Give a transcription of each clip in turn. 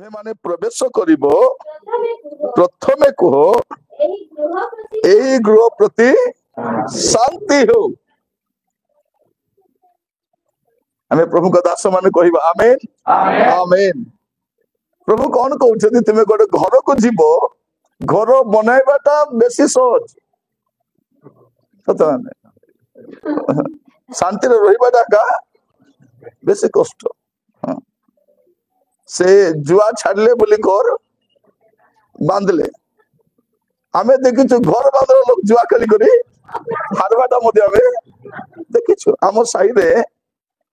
ତୁମେ ମାନେ ପ୍ରବେଶ କରିବ ପ୍ରଥମେ କୁହ ଏହି ଗୃହ ପ୍ରତି ଶାନ୍ତି ହଉ। ଆମେ ପ୍ରଭୁଙ୍କ ଦାସ ମାନେ କହିବା ଆମେନ୍ ଆମେନ୍। ପ୍ରଭୁ କଣ କହୁଛନ୍ତି, ତୁମେ ଗୋଟେ ଘରକୁ ଯିବ, ଘର ବନାଇବାଟା ବେଶୀ ସହଜ, ସତ ନା? ଶାନ୍ତିରେ ରହିବାଟା ବେଶୀ କଷ୍ଟ। ସେ ଜୁଆ ଛାଡିଲେ ବୋଲି ଘର ବାंधले। आमे देखिछु घर बांधर लोक जुआ खेली करी हारवाटा मध्य आमे देखिछु। आम साई रे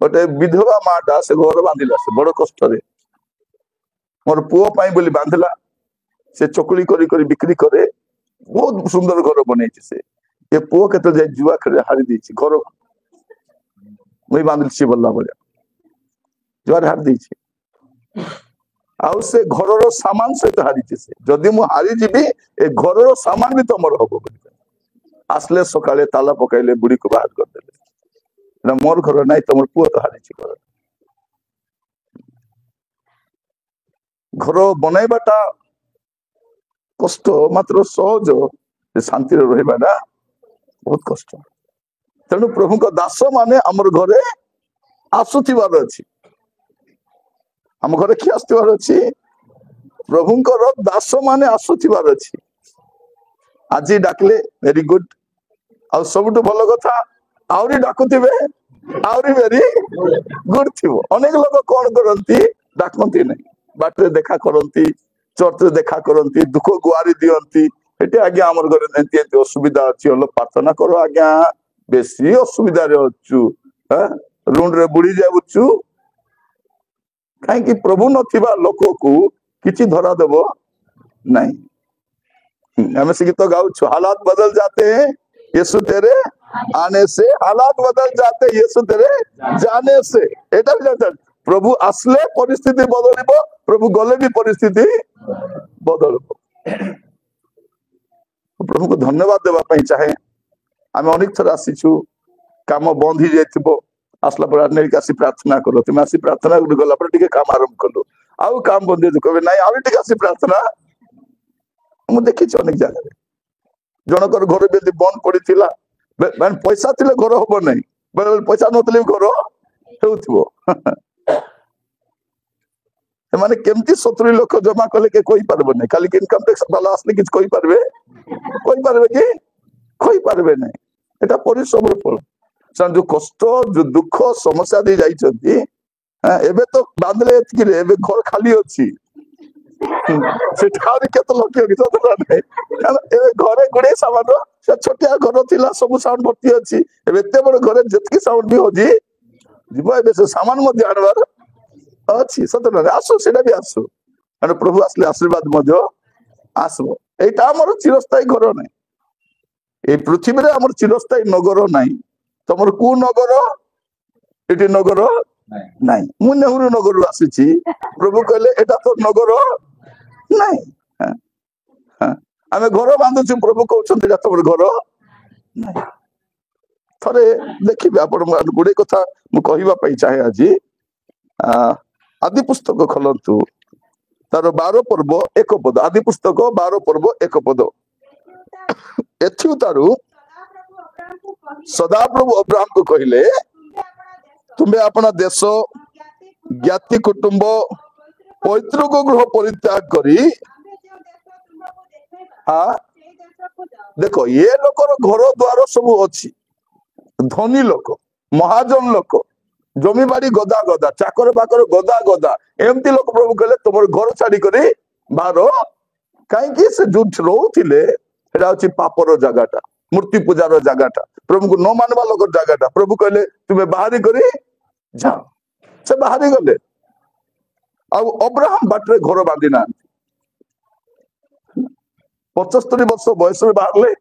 गोटे विधवा माटा से घर बांधिला, से बड़ कष्ट रे मोर पुओ पाई बोली बांधला। से चकुली करी करी बिक्री करे, बहुत सुंदर घर बनेछि। से ये पुओ केते जाय जुआ खेले हारी देछि, घर मुई बांधल छि बोलला बोले जुआ हार देछि। आउ से घरर सामान सहित हारी से जदि मु हारी जीवी ए घरर सामान भी तमर हबो। आसले सकाळे ताला पकाइले बुढ़ी को बाहर कर देले, ना मोर घर नहीं तमर पुओ तो हारी छी। घर बनाइबाटा कष्ट, मात्र सहज शांति रहिबाटा बहुत कष्ट। तेणु प्रभु को दास माने हमर घरे आसुथिबार अछि। हम घरे किए आसुथिबार अछि? प्रभुंकर दास माने आसुथिबार अछि। आज डाकले वेरी गुड, आ सबुठ भल कथा आउरी डाकुथिबे आउरी वेरी गुड थिबो। अनेक लोक कौन करती डाकती नहीं, बाटे देखा करती, चर्च रे देखा करती, दुख गुआरी दियंती। एटे आज्ञा हमर घरे एंती एंती असुविधा अछि, हलो प्रार्थना करो आज्ञा, बेसी असुविधा रे अछु, रुंड रे बुड़ी जाउछु। कहीं कि प्रभु नथिबा लोक को किछि धरा देबो नहीं। हमें से गीत गाउछु, हालात बदल जाते हैं यीशु तेरे आने से, हालात बदल जाते हैं यीशु तेरे जाने से। एटा भी जानते प्रभु आसले परिस्थिति बदलिबो, प्रभु गले भी परिस्थिति बदलिबो। प्रभु को धन्यवाद देवा पई चाहे। आमे अनेक थर आसीछु, काम बंद ही जाइथिबो, आसला पर अनेक आसी प्रार्थना करो, तुम आसी प्रार्थना गला पर टिके काम आरंभ कलो, आउ काम बंद जे कहबे नहीं आउ टिके आसी प्रार्थना। मु देखि छ अनेक जगह रे जनकर घर बेदी बंद पड़ीथिला, माने पैसा थिले घर होबो नहीं, बेले पैसा नथले घर हेउथिबो। माने केमती 70 लाख जमा कले के कोई पारबो नहीं, खाली इनकम टैक्स वाला असली किछ कोई पारबे कि कोई पारबे नहीं। एटा परिश्रम फल। सन जो कष्ट जो दुख समस्या दे जाइछंती, एबे तो बांधले एतकी रे, एबे घर खाली अछि। से ठार केत लक्ष्य कि तो नहीं, एबे घरे गुडे सामान से छोटिया घर थिला, सब साउंड भर्ती अछि। एबे एते बड़ घरे जतकी साउंड भी होजी जीव, एबे से सामान मध्ये आनबार अछि। सत ना? आसो सेटा भी आसो, माने प्रभु आसले आशीर्वाद मध्ये आसबो। एटा हमर चिरस्थायी घर नहीं, ए पृथ्वी रे हमर चिरस्थायी नगर नहीं। तमर को नगर एटी नगर नहीं। मु नेहरू नगर आसीची, प्रभु कहले एटा तो नगर नहीं। आमे घर बांधुछु, प्रभु कहउछन एटा तमर घर नहीं। थरे देखिबे आपण गुडे कथा मु कहिबा पई चाहे। आज आदि पुस्तक खोलंतु, तार 12 पर्व 1 पद। आदि पुस्तक 12 पर्व 1 पद। एथु तारु सदा प्रभु अब्राहम को कहले, तुम्हें अपना देश, ज्ञाति, कुटुंब, पैतृक गृह परित्याग करी, हाँ देखो ये लोकर घर द्वार सब अच्छी, धनी लोक, महाजन लोक, जमी बाड़ी गदा गदा, चाकर बाकर गदा गदा, एमती लोक प्रभु कहले तुम घर छाड़ी करी बाहर। कहीं से जो रोथिले सेटा अछि पापर जगाटा, मूर्ति पूजार जगाटा, प्रभु को न मानवा लोक जगाटा। प्रभु कहले तुम्हें बाहरी करी जाओ, से बाहरी गले। अब्राहम बाटरे घर बांधी ना, 75 वर्ष बयस में बाहरले,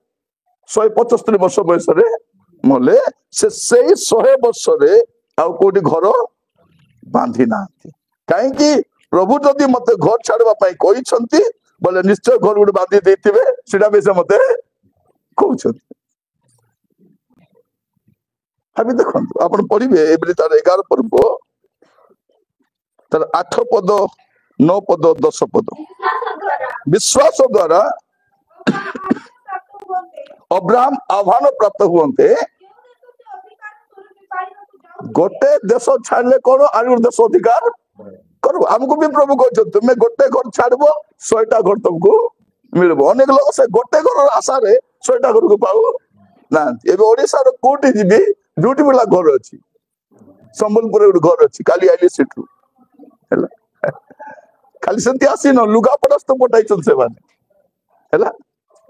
175 वर्ष बयस रे मले। से 100 वर्ष रे आउ कोटी घर बांधी ना। कहीं प्रभु जदि मते घर छाड़वा पाई कोई छंती बोले निश्चय घर गुड बांधी देथिबे, सेटा बेसे मते कहउछंती। अभी देखंतु आपण पढिबे एबरी तार 11 पर्व तार 8 पद 9 ପଦ 10 ପଦ। ବିଶ୍ୱାସ ଦ୍ୱାରା ଅବ୍ରାହମ ଆହ୍ୱାନ ପ୍ରାପ୍ତ ହୁଅନ୍ତେ ଗୋଟେ ଦେଶ ଛାଡିଲେ କଣ ଆଉ ଗୋଟେ ଦେଶ ଅଧିକାର କରିବ। ଆମକୁ ବି ପ୍ରଭୁ କହିଛନ୍ତି ତୁମେ ଗୋଟେ ଘର ଛାଡିବ 100ଟା ଘର ତମକୁ ମିଳିବ। ଅନେକ ଲୋକ ସେ ଗୋଟେ ଘରର ଆଶାରେ 100ଟା ଘରକୁ ପାଉ ନାହାନ୍ତି। ଏବେ ଓଡିଶାର କୋଉଠି ଯିବି ଯୋଉଠି ପିଲା ଘର ଅଛି, ସମ୍ବଲପୁରରେ ଗୋଟେ ଘର ଅଛି, କାଲି ଆଇଲି ସେଠୁ ହେଲା। ଖାଲି ସେମିତି ଆସିନ, ଲୁଗାପଟା ତ ପଠାଇଛନ୍ତି ସେମାନେ ହେଲା।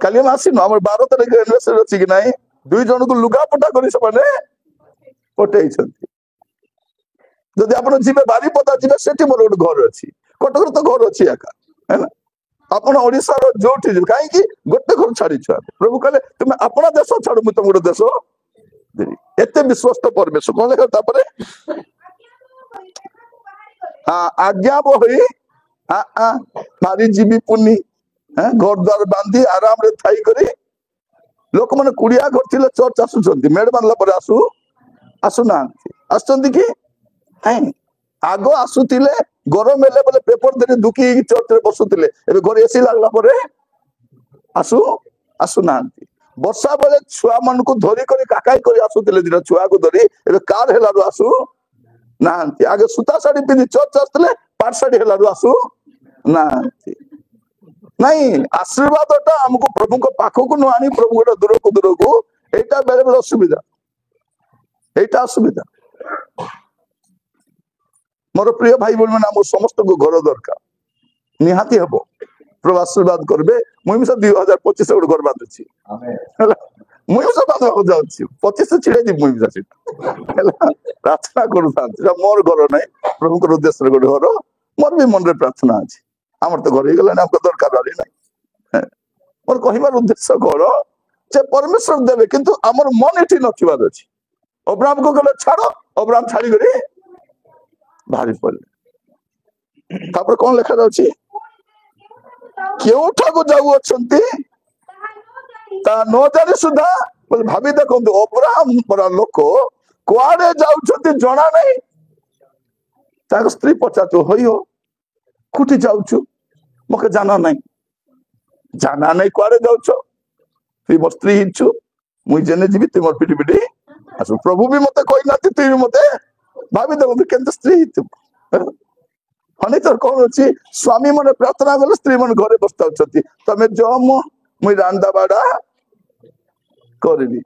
କାଲି ଆମେ ଆସିନୁ, ଆମର 12 ତାରିଖ ଆନିଭର୍ସରୀ ଅଛି କି ନାହିଁ, 2 ଜଣଙ୍କୁ ଲୁଗାପଟା କରି ସେମାନେ ପଠେଇଛନ୍ତି। ଯଦି ଆପଣ ଯିବେ ବାରିପଦା ଯିବେ, ସେଠି ମୋର ଗୋଟେ ଘର ଅଛି, କଟକରେ ତ ଘର ଅଛି ଏକା ହେଲା। ଆପଣ ଓଡିଶାର ଯୋଉଠି ଯିବେ, କାହିଁକି ଗୋଟେ ଘର ଛାଡିଛୁ ଆମେ। ପ୍ରଭୁ କହିଲେ ତୁମେ ଆପଣ ଦେଶ ଛାଡୁ, ମୁଁ ତମକୁ ଗୋଟେ ଦେଶ ଦେବି। ଏତେ ବିଶ୍ୱସ୍ତ ପରମେଶ୍ୱର। କଣ ଲେଖା ତାପରେ? ଆଜ୍ଞା ବହି ମାରି ଯିବି ପୁନି, ଘର ଦ୍ୱାର ବାନ୍ଧି ଆରାମରେ ଥାଇ କରି। ଲୋକମାନେ କୁଡିଆ କରିଥିଲେ ଚର୍ଚ୍ଚ ଆସୁଛନ୍ତି, ମେଢ ବାନ୍ଧିଲା ପରେ ଆସୁନାହାନ୍ତି। ଆସୁଛନ୍ତି କି ନାଇଁ? ଆଗ ଆସୁଥିଲେ, ଗରମ ହେଲେ ବୋଲେ ପେପର ଧରି ଦୁଃଖି ହେଇକି ଚର୍ଚ୍ଚରେ ବସୁଥିଲେ। ଏବେ ଘରେ ଏସି ଲାଗିଲା ପରେ ଆସୁନାହାନ୍ତି। ବର୍ଷା ବେଳେ ଛୁଆ ମାନଙ୍କୁ ଧରି କରି କାକାଇ କରି ଆସୁଥିଲେ, ଦିନ ଛୁଆକୁ ଧରି। ଏବେ କାର ହେଲାରୁ ଆସୁ ନାହାନ୍ତି। ଆଗେ ସୂତା ଶାଢୀ ପିନ୍ଧି ଚର୍ଚ୍ଚ ଆସୁଥିଲେ, ପାଟ ଶାଢୀ ହେଲାରୁ ଆସୁ ନାହାନ୍ତି। ନାଇଁ, ଆଶୀର୍ବାଦଟା ଆମକୁ ପ୍ରଭୁଙ୍କ ପାଖକୁ ନ ଆଣି ପ୍ରଭୁ ଗୋଟେ ଦୂରକୁ, ଏଇଟା ବେଳେ ବେଳେ ଅସୁବିଧା, ଏଇଟା ଅସୁବିଧା। ମୋର ପ୍ରିୟ ଭାଇ ଭଉଣୀ ମାନେ, ଆମ ସମସ୍ତଙ୍କୁ ଘର ଦରକାର, ନିହାତି ହବ। ପ୍ରଭୁ ଆଶୀର୍ବାଦ କରିବେ। ମୁଇଁ ବି 2025 ଗୋଟେ ଘର ବାନ୍ଧୁଛି ହେଲା। ମୁଇଁ ବି ବାନ୍ଧବାକୁ ଯାଉଛି, 25 ଛିଡେଇ ଯିବି ମୁଇଁ ବି ସେଠି ହେଲା। ପ୍ରାର୍ଥନା କରୁଥାନ୍ତି, ମୋର ଘର ନାହିଁ, ପ୍ରଭୁଙ୍କର ଉଦ୍ଦେଶ୍ୟରେ ଗୋଟେ ଘର। ମୋର ବି ମନରେ ପ୍ରାର୍ଥନା ଅଛି, ଆମର ତ ଘର ହେଇଗଲାଣି, ଆମକୁ ଦରକାର ନାହିଁ। ମୋର କହିବାର ଉଦ୍ଦେଶ୍ୟ କଣ, ଯେ ପରମେଶ୍ୱର ଦେବେ, କିନ୍ତୁ ଆମର ମନ ଏଠି ନଥିବାର ଅଛି। ଅବ୍ରାହମକୁ କହିଲେ ଛାଡ, ଅବ୍ରାହମ ଛାଡିକରି ବାହାରି ପଡିଲେ। ତାପରେ କଣ ଲେଖାଯାଉଛି? କେଉଁଠାକୁ ଯାଉଅଛନ୍ତି ତାହା ନ ଜାଣି ସୁଦ୍ଧା, ଭାବି ଦେଖନ୍ତୁ, ଅବ୍ରାହମ ପରା ଲୋକ କୁଆଡେ ଯାଉଛନ୍ତି ଜଣା ନାହିଁ। ତାଙ୍କ ସ୍ତ୍ରୀ ପଚାରୁଛୁ, ହଇଓ କୋଉଠି ଯାଉଛୁ, ମତେ ଜାନା ନାହିଁ କୁଆଡେ ଯାଉଛ? ତୁଇ ମୋ ସ୍ତ୍ରୀ ହେଇଛୁ, ମୁଇଁ ଯେନେ ଯିବି ତୁଇ ମୋର ପିଟି ପିଟି ଆସୁ। ପ୍ରଭୁ ବି ମତେ କହିନାହାନ୍ତି, ତୁଇ ବି ମତେ। ଭାବି ଦେଖନ୍ତୁ କେମିତି ସ୍ତ୍ରୀ ହେଇଥିବ। ଅନେକ ଥର କଣ ଅଛି, ସ୍ୱାମୀ ମାନେ ପ୍ରାର୍ଥନା କଲେ ସ୍ତ୍ରୀ ମାନେ ଘରେ ବସିଥାଉଛନ୍ତି, ତମେ ମୁଇଁ ରାନ୍ଧା ବାଢା କରିବି।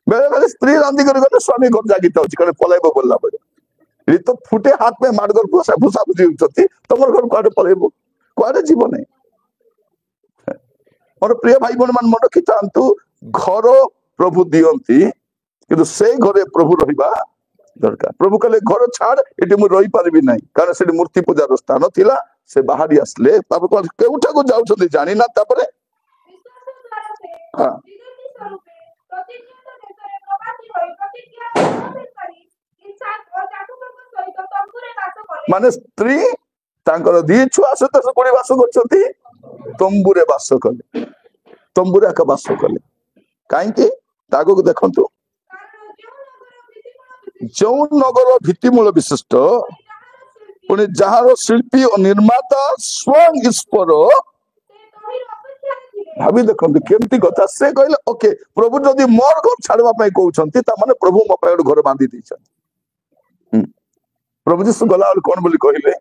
ବେଳେ ବେଳେ ସ୍ତ୍ରୀ ରାନ୍ଧି କରି ଗଲେ ସ୍ୱାମୀ ଘର ଜାଗିଥାଉଛି, କାଳେ ପଳାଇବ ବୋଲିଲା ପରେ। ଏ ତ ଫୁଟେ ହାତ ପାଇଁ ମାଡଗର ଭୁଷା ଭୁଷି ହଉଛନ୍ତି, ତମର ଘର କୁଆଡେ ପଳେଇବ? କୁଆଡେ ଯିବ ନାହିଁ। ମୋର ପ୍ରିୟ ଭାଇ ଭଉଣୀ ମାନେ ମନେ ରଖିଥାନ୍ତୁ, ଘର ପ୍ରଭୁ ଦିଅନ୍ତି, କିନ୍ତୁ ସେଇ ଘରେ ପ୍ରଭୁ ରହିବା ଦରକାର। ପ୍ରଭୁ କହିଲେ ଘର ଛାଡ, ଏଠି ମୁଁ ରହିପାରିବି ନାହିଁ, କାରଣ ସେଠି ମୂର୍ତ୍ତି ପୂଜାର ସ୍ଥାନ ଥିଲା। ସେ ବାହାରି ଆସିଲେ, ତାପରେ କେଉଁଠାକୁ ଯାଉଛନ୍ତି ଜାଣିନା। ତାପରେ ମାନେ ସ୍ତ୍ରୀ ତାଙ୍କର 2 ଛୁଆ ସହିତ କୋଉଠି ବାସ କରୁଛନ୍ତି? ତମ୍ବୁରେ ବାସ କଲେ, ତମ୍ବୁରେ ଏକ ବାସ କଲେ। କାହିଁକି? ଆଗକୁ ଦେଖନ୍ତୁ, ଯେଉଁ ନଗର ଭିତ୍ତିମୂଳ ବିଶିଷ୍ଟ, ପୁଣି ଯାହାର ଶିଳ୍ପୀ ଓ ନିର୍ମାତା ସ୍ୱୟଂ ଈଶ୍ୱର। ଭାବି ଦେଖନ୍ତୁ କେମିତି କଥା। ସେ କହିଲେ ଓକେ, ପ୍ରଭୁ ଯଦି ମୋର ଘର ଛାଡିବା ପାଇଁ କହୁଛନ୍ତି, ତାମାନେ ପ୍ରଭୁ ମୋ ପାଇଁ ଗୋଟେ ଘର ବାନ୍ଧି ଦେଇଛନ୍ତି। ପ୍ରଭୁ ଯୀଶୁ ଗଲାବେଳେ କଣ ବୋଲି କହିଲେ?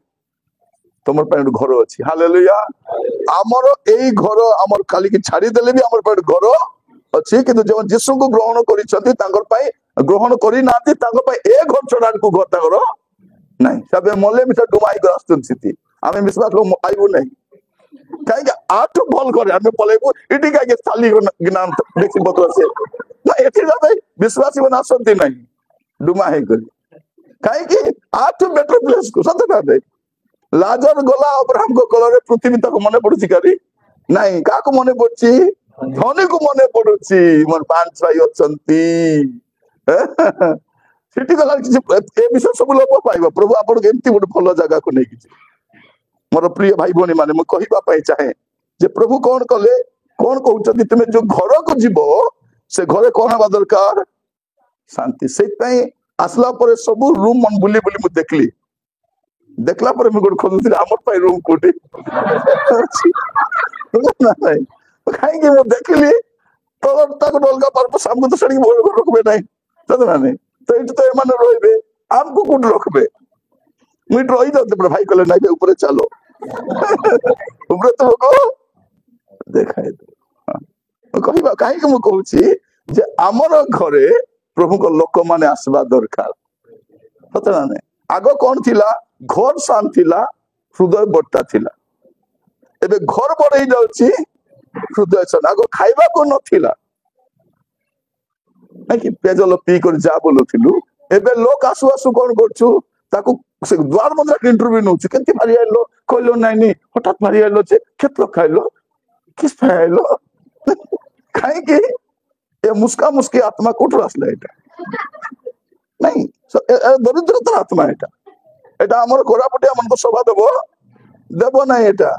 ତମର ପାଇଁ ଗୋଟେ ଘର ଅଛି। ହାଲେଲୁୟା। ଆମର ଏଇ ଘର ଆମର କାଲିକି ଛାଡିଦେଲେ ବି ଆମର ପାଇଁ ଘର ଅଛି, କିନ୍ତୁ ଯେଉଁ ଯୀଶୁଙ୍କୁ ଗ୍ରହଣ କରିଛନ୍ତି, ତାଙ୍କର ପାଇଁ ଗ୍ରହଣ କରିନାହାନ୍ତି, ତାଙ୍କ ପାଇଁ ଏ ଘର ଛଡାକୁ ଘର ତାଙ୍କର ନାହିଁ। ସେବେ ମଲେ ବି ଡୁମାଇ ଆସୁଛନ୍ତି ସେଠି, ଆମେ ବିଶ୍ୱାସ ପାଇବୁ ନାହିଁ। କାହିଁକି? ଆଠୁ ଭଲ ଘରେ ଆମେ ପଳେଇବୁ, ଏଠି କାହିଁକି ଚାଲି ଦେଖି ପତ୍ର ସେ ନା, ଏଠି ବିଶ୍ୱାସୀ ମାନେ ଆସନ୍ତି ନାହିଁ ଡୁମା ହେଇକରି। କାହିଁକି? ଆଠୁ ବେଟର ପ୍ଲେସ କୁ। ସତ ନା? ଲାଜର ଗଲା ଅବ୍ରାହମଙ୍କ କୋଳରେ, ପୃଥିବୀ ତାକୁ ମନେ ପଡୁଛି କାଲି ନାଇଁ। କାହାକୁ ମନେ ପଡୁଛି? ଧନୀକୁ ମନେ ପଡୁଛି, ମୋର 5 ଭାଇ ଅଛନ୍ତି। ସେଠି ଗଲା କିଛି ଏ ବିଷୟ ସବୁ ଲୋପ ପାଇବ। ପ୍ରଭୁ ଆପଣଙ୍କୁ ଏମିତି ଗୋଟେ ଭଲ ଜାଗାକୁ ନେଇକି ଯିବେ। ମୋର ପ୍ରିୟ ଭାଇ ଭଉଣୀ ମାନେ, ମୁଁ କହିବା ପାଇଁ ଚାହେଁ ଯେ ପ୍ରଭୁ କଣ କଲେ, କଣ କହୁଛନ୍ତି, ତୁମେ ଯୋଉ ଘରକୁ ଯିବ, ସେ ଘରେ କଣ ହବା ଦରକାର? ଶାନ୍ତି। ସେଇଥିପାଇଁ ଆସିଲା ପରେ ସବୁ ରୁମ ବୁଲି ବୁଲି ମୁଁ ଦେଖିଲି, देखला पर मैं गोटे खोजुଥିଲି हमर पाई रूम कोठी नहीं कहीं मु देखिली तो ताको डलगा पर्पस हमको तो सड़ी बोल रखबे नहीं सत ना नहीं तो इट तो एमाने रहबे हमको कोड रखबे मुई रही जाते पर भाई कहले नहीं ऊपर चलो ऊपर तो को देखाए कहबा कहीं मु कहूची जे हमर घरे प्रभु को लोक माने आसबा दरकार सत ना नहीं आगो कौन थिला घर शांत थिला हृदय बट्टा थिला एबे घर बड़े जाउची हृदय शांत आगो खाइबा को नथिला नहीं कि पेजल पी कर जा बोलुथिलु एबे लोक आसु आसु कौन करछु ताकू से द्वार मंदिर इंटरव्यू नउची केंति मारी आइलो कहलो नहीं नहीं हठात मारी आइलो जे केतलो खाइलो किस खाइलो काहे कि ए मुस्का मुस्की आत्मा कोठर आसला एटा नहीं दरिद्रतार आत्मा एटा एटा हमर कोरापुटिया मन को शोभा देबो देबो नहीं एटा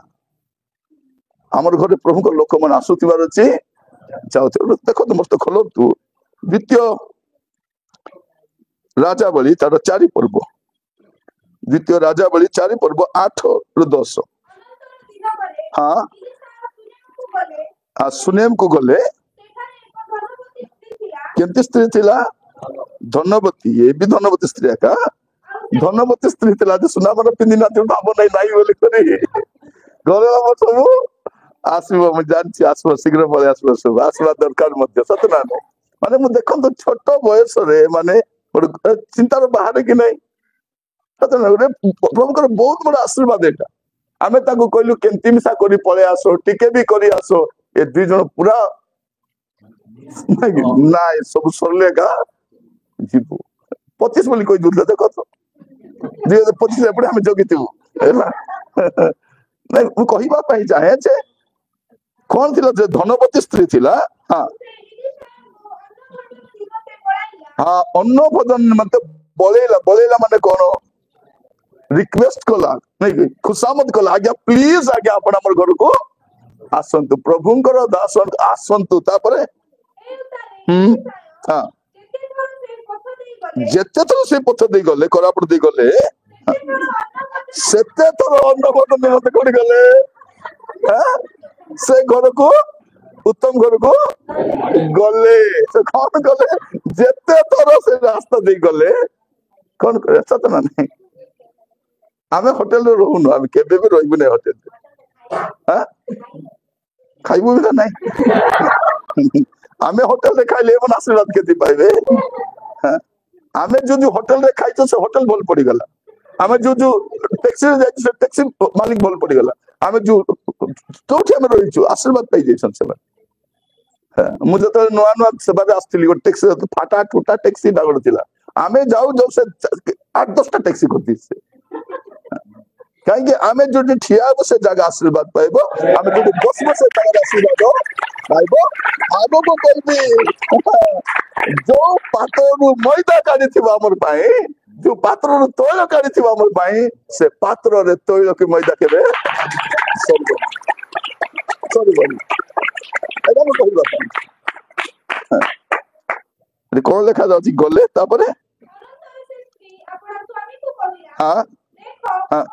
हमर घरे प्रभु को लोक मन आसुतिबार अछि जाओ देखो तो मस्त खोलो तू द्वितीय राजावली तार 4 पर्व द्वितीय राजावली 4 पर्व 8 रु 10 हाँ हाँ सुनेम को गले केंती स्त्री थिला धनवती ये भी धनवती स्त्री का धनवती स्त्री थिला जे सुना मन पिंदी ना तो भाव नहीं नाही बोली करी घरे हम सब आसीबो म जानछि आसीबो शीघ्र पळे आसीबो सब आसीबा दरकार मध्य सत ना माने मु देखन तो छोट बयस रे माने चिंतार बाहर कि नहीं सत ना रे प्रभु कर बहुत बड़ा आशीर्वाद एटा आमे ताको कहलु केंती मिसा करी पळे आसो टिके भी करी आसो ए दुई जन पूरा ना सब सरले का जीवो 25 बोली कोई दूर देखो तो 2025 एपड़े हम जगितु हैला नहीं मु कहिबा पई चाहे जे कौन थिला जे धनवती स्त्री थिला हां हाँ अन्न भोजन मत बोलेला माने कौन रिक्वेस्ट कला नहीं खुशामद कला आज्ञा प्लीज आज्ञा अपन हमर घर को आसंतु प्रभुंकर दास आसंतु तापरे हाँ जेते थर से पथ दे गले कोरापुट दे गले सेते थर अन्न भोजन मत कोड गले से घर को उत्तम घर को गले से कौन गले जेते थर से रास्ता दे गले कौन करे सत ना नहीं आमे होटल रे रहउनु आमे केबे भी रहइबु नै होटल हां खाइबु भी नहीं आमे होटल रे खाइले मन आशीर्वाद केति पाइबे हां आमे जो होटल रे खाइतो से होटल बोल पड़ी गला आमे जो टैक्सी रे जाइतो से टैक्सी मालिक बोल पड़ी गला आमे जो तोठी आमे रहिछु आशीर्वाद पाइ जैसन से मु जत नुआ नुआ सेबा आस्थिली गो टैक्सी फाटा टूटा टैक्सी डागड़ थिला आमे जाऊ जो से 8-10 टा टैक्सी करती से कहीं आमे जो ठिया से जगह आशीर्वाद पाइबो आमे जो बसबो से जगह आशीर्वाद पाइबो आगो को कहबी जो पात्रु मैदा काढी थिबा हमर पाए जो पात्रु तैल काढी थिबा हमर पाए से पात्र रे तैल के मैदा केबे सॉरी बनी एदा म कहबा रे कोन लेखा जाउची गले तापरे हां हां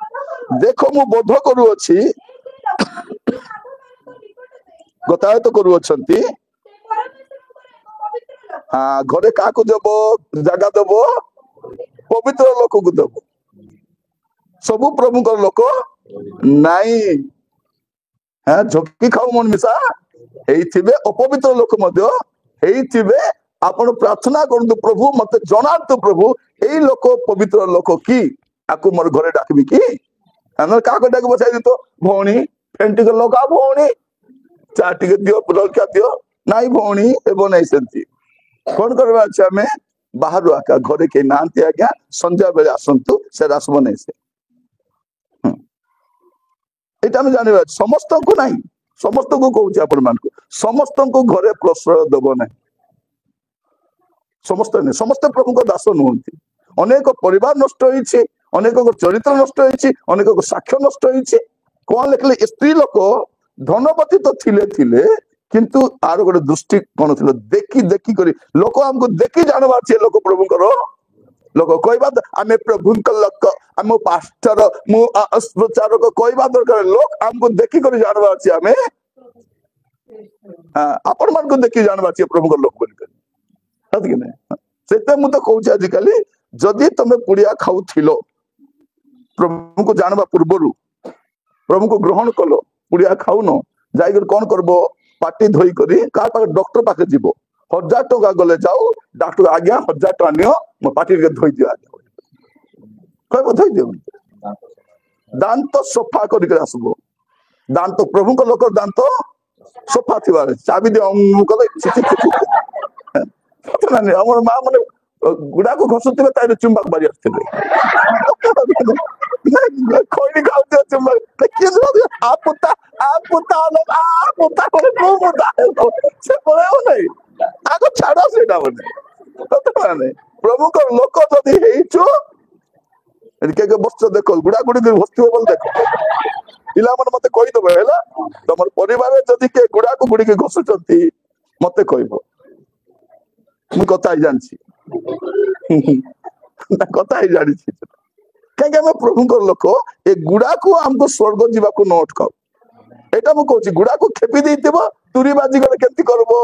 देखो मु बोध करू अछि गतायत करू अछंती हाँ घरे का को देबो जगह देबो पवित्र लोक को देबो सबु प्रभु कर लोक नाही हां झोकी खाऊ मन मिसा एई थिबे अपवित्र लोक मध्य एई थिबे आपण प्रार्थना करंतु प्रभु मते जनातु प्रभु एई लोक पवित्र लोक की आकु मोर घरे डाकबी की हमर का को डाक बसाई दितो भौणी फेंटी के लोक आ भौणी चाटी के दियो पुलका दियो नाई भौणी एबो नै सेंती कोन करबा छै हमें बाहर आका घरे के नांती आज्ञा संध्या बेले आसंतु से रासबो नै से एटा हम जानिबा समस्त को नाही समस्त को कहू छै आपण मान को समस्त को घरे प्रश्रय देबो नै समस्त नै समस्त प्रभु को दास नहुंती अनेक परिवार नष्ट होईछि अनेक को चरित्र नष्ट होईछि अनेक को साक्ष्य नष्ट होईछि कोन लेखले स्त्री लोक धनपति तो थिले थिले किंतु आरो गोटे दृष्टि कोन थिलो देखि देखि करी लोक हमको देखि जानबा छै लोक प्रभु करो लोक कहवा आम प्रभु लोक आम पास्टर मु प्रचारक कहवा दरकार लोक आमको देखिक जानवा अच्छे आम आपण मान को देखिक जानवा अच्छे प्रभु लोक बोल से मुझे कहूँ आजिकल जदि तुम पुड़िया खाऊ प्रभु को जानवा पूर्वर प्रभु को ग्रहण कल पुड़िया खाऊ न जाकर कौन करब पार्टी धोई करी डॉक्टर पाखे जीव 1000 टंका गले जाओ डॉक्टर आज्ञा 1000 टंका नियो मो पार्टी के धोई दियो कह धोई दियो दांत सफा करके आसबो दांत प्रभु को लोक दांत सफा थी चाबी दियो हमर माँ मैंने गुड़ा को घसुवे तार चुंबक बारी खैनी खाऊ चुंबक से पड़े नहीं आग छाड़ से प्रभु को लोक जदि बस देख गुड़ा गुड़ी बसो बोल देख पिला मैंने मत कहीदेव है तुम परिवार जदि के गुड़ा को गुड़ी घसुंट मत कह मु कथा जानी कथा जानी कहीं प्रभु लोक ए गुड़ा को आमको स्वर्ग जावाक न अटकाओ एटा मु कहूँ गुड़ा को खेपी दे तुरी बाजी गले केमती करबो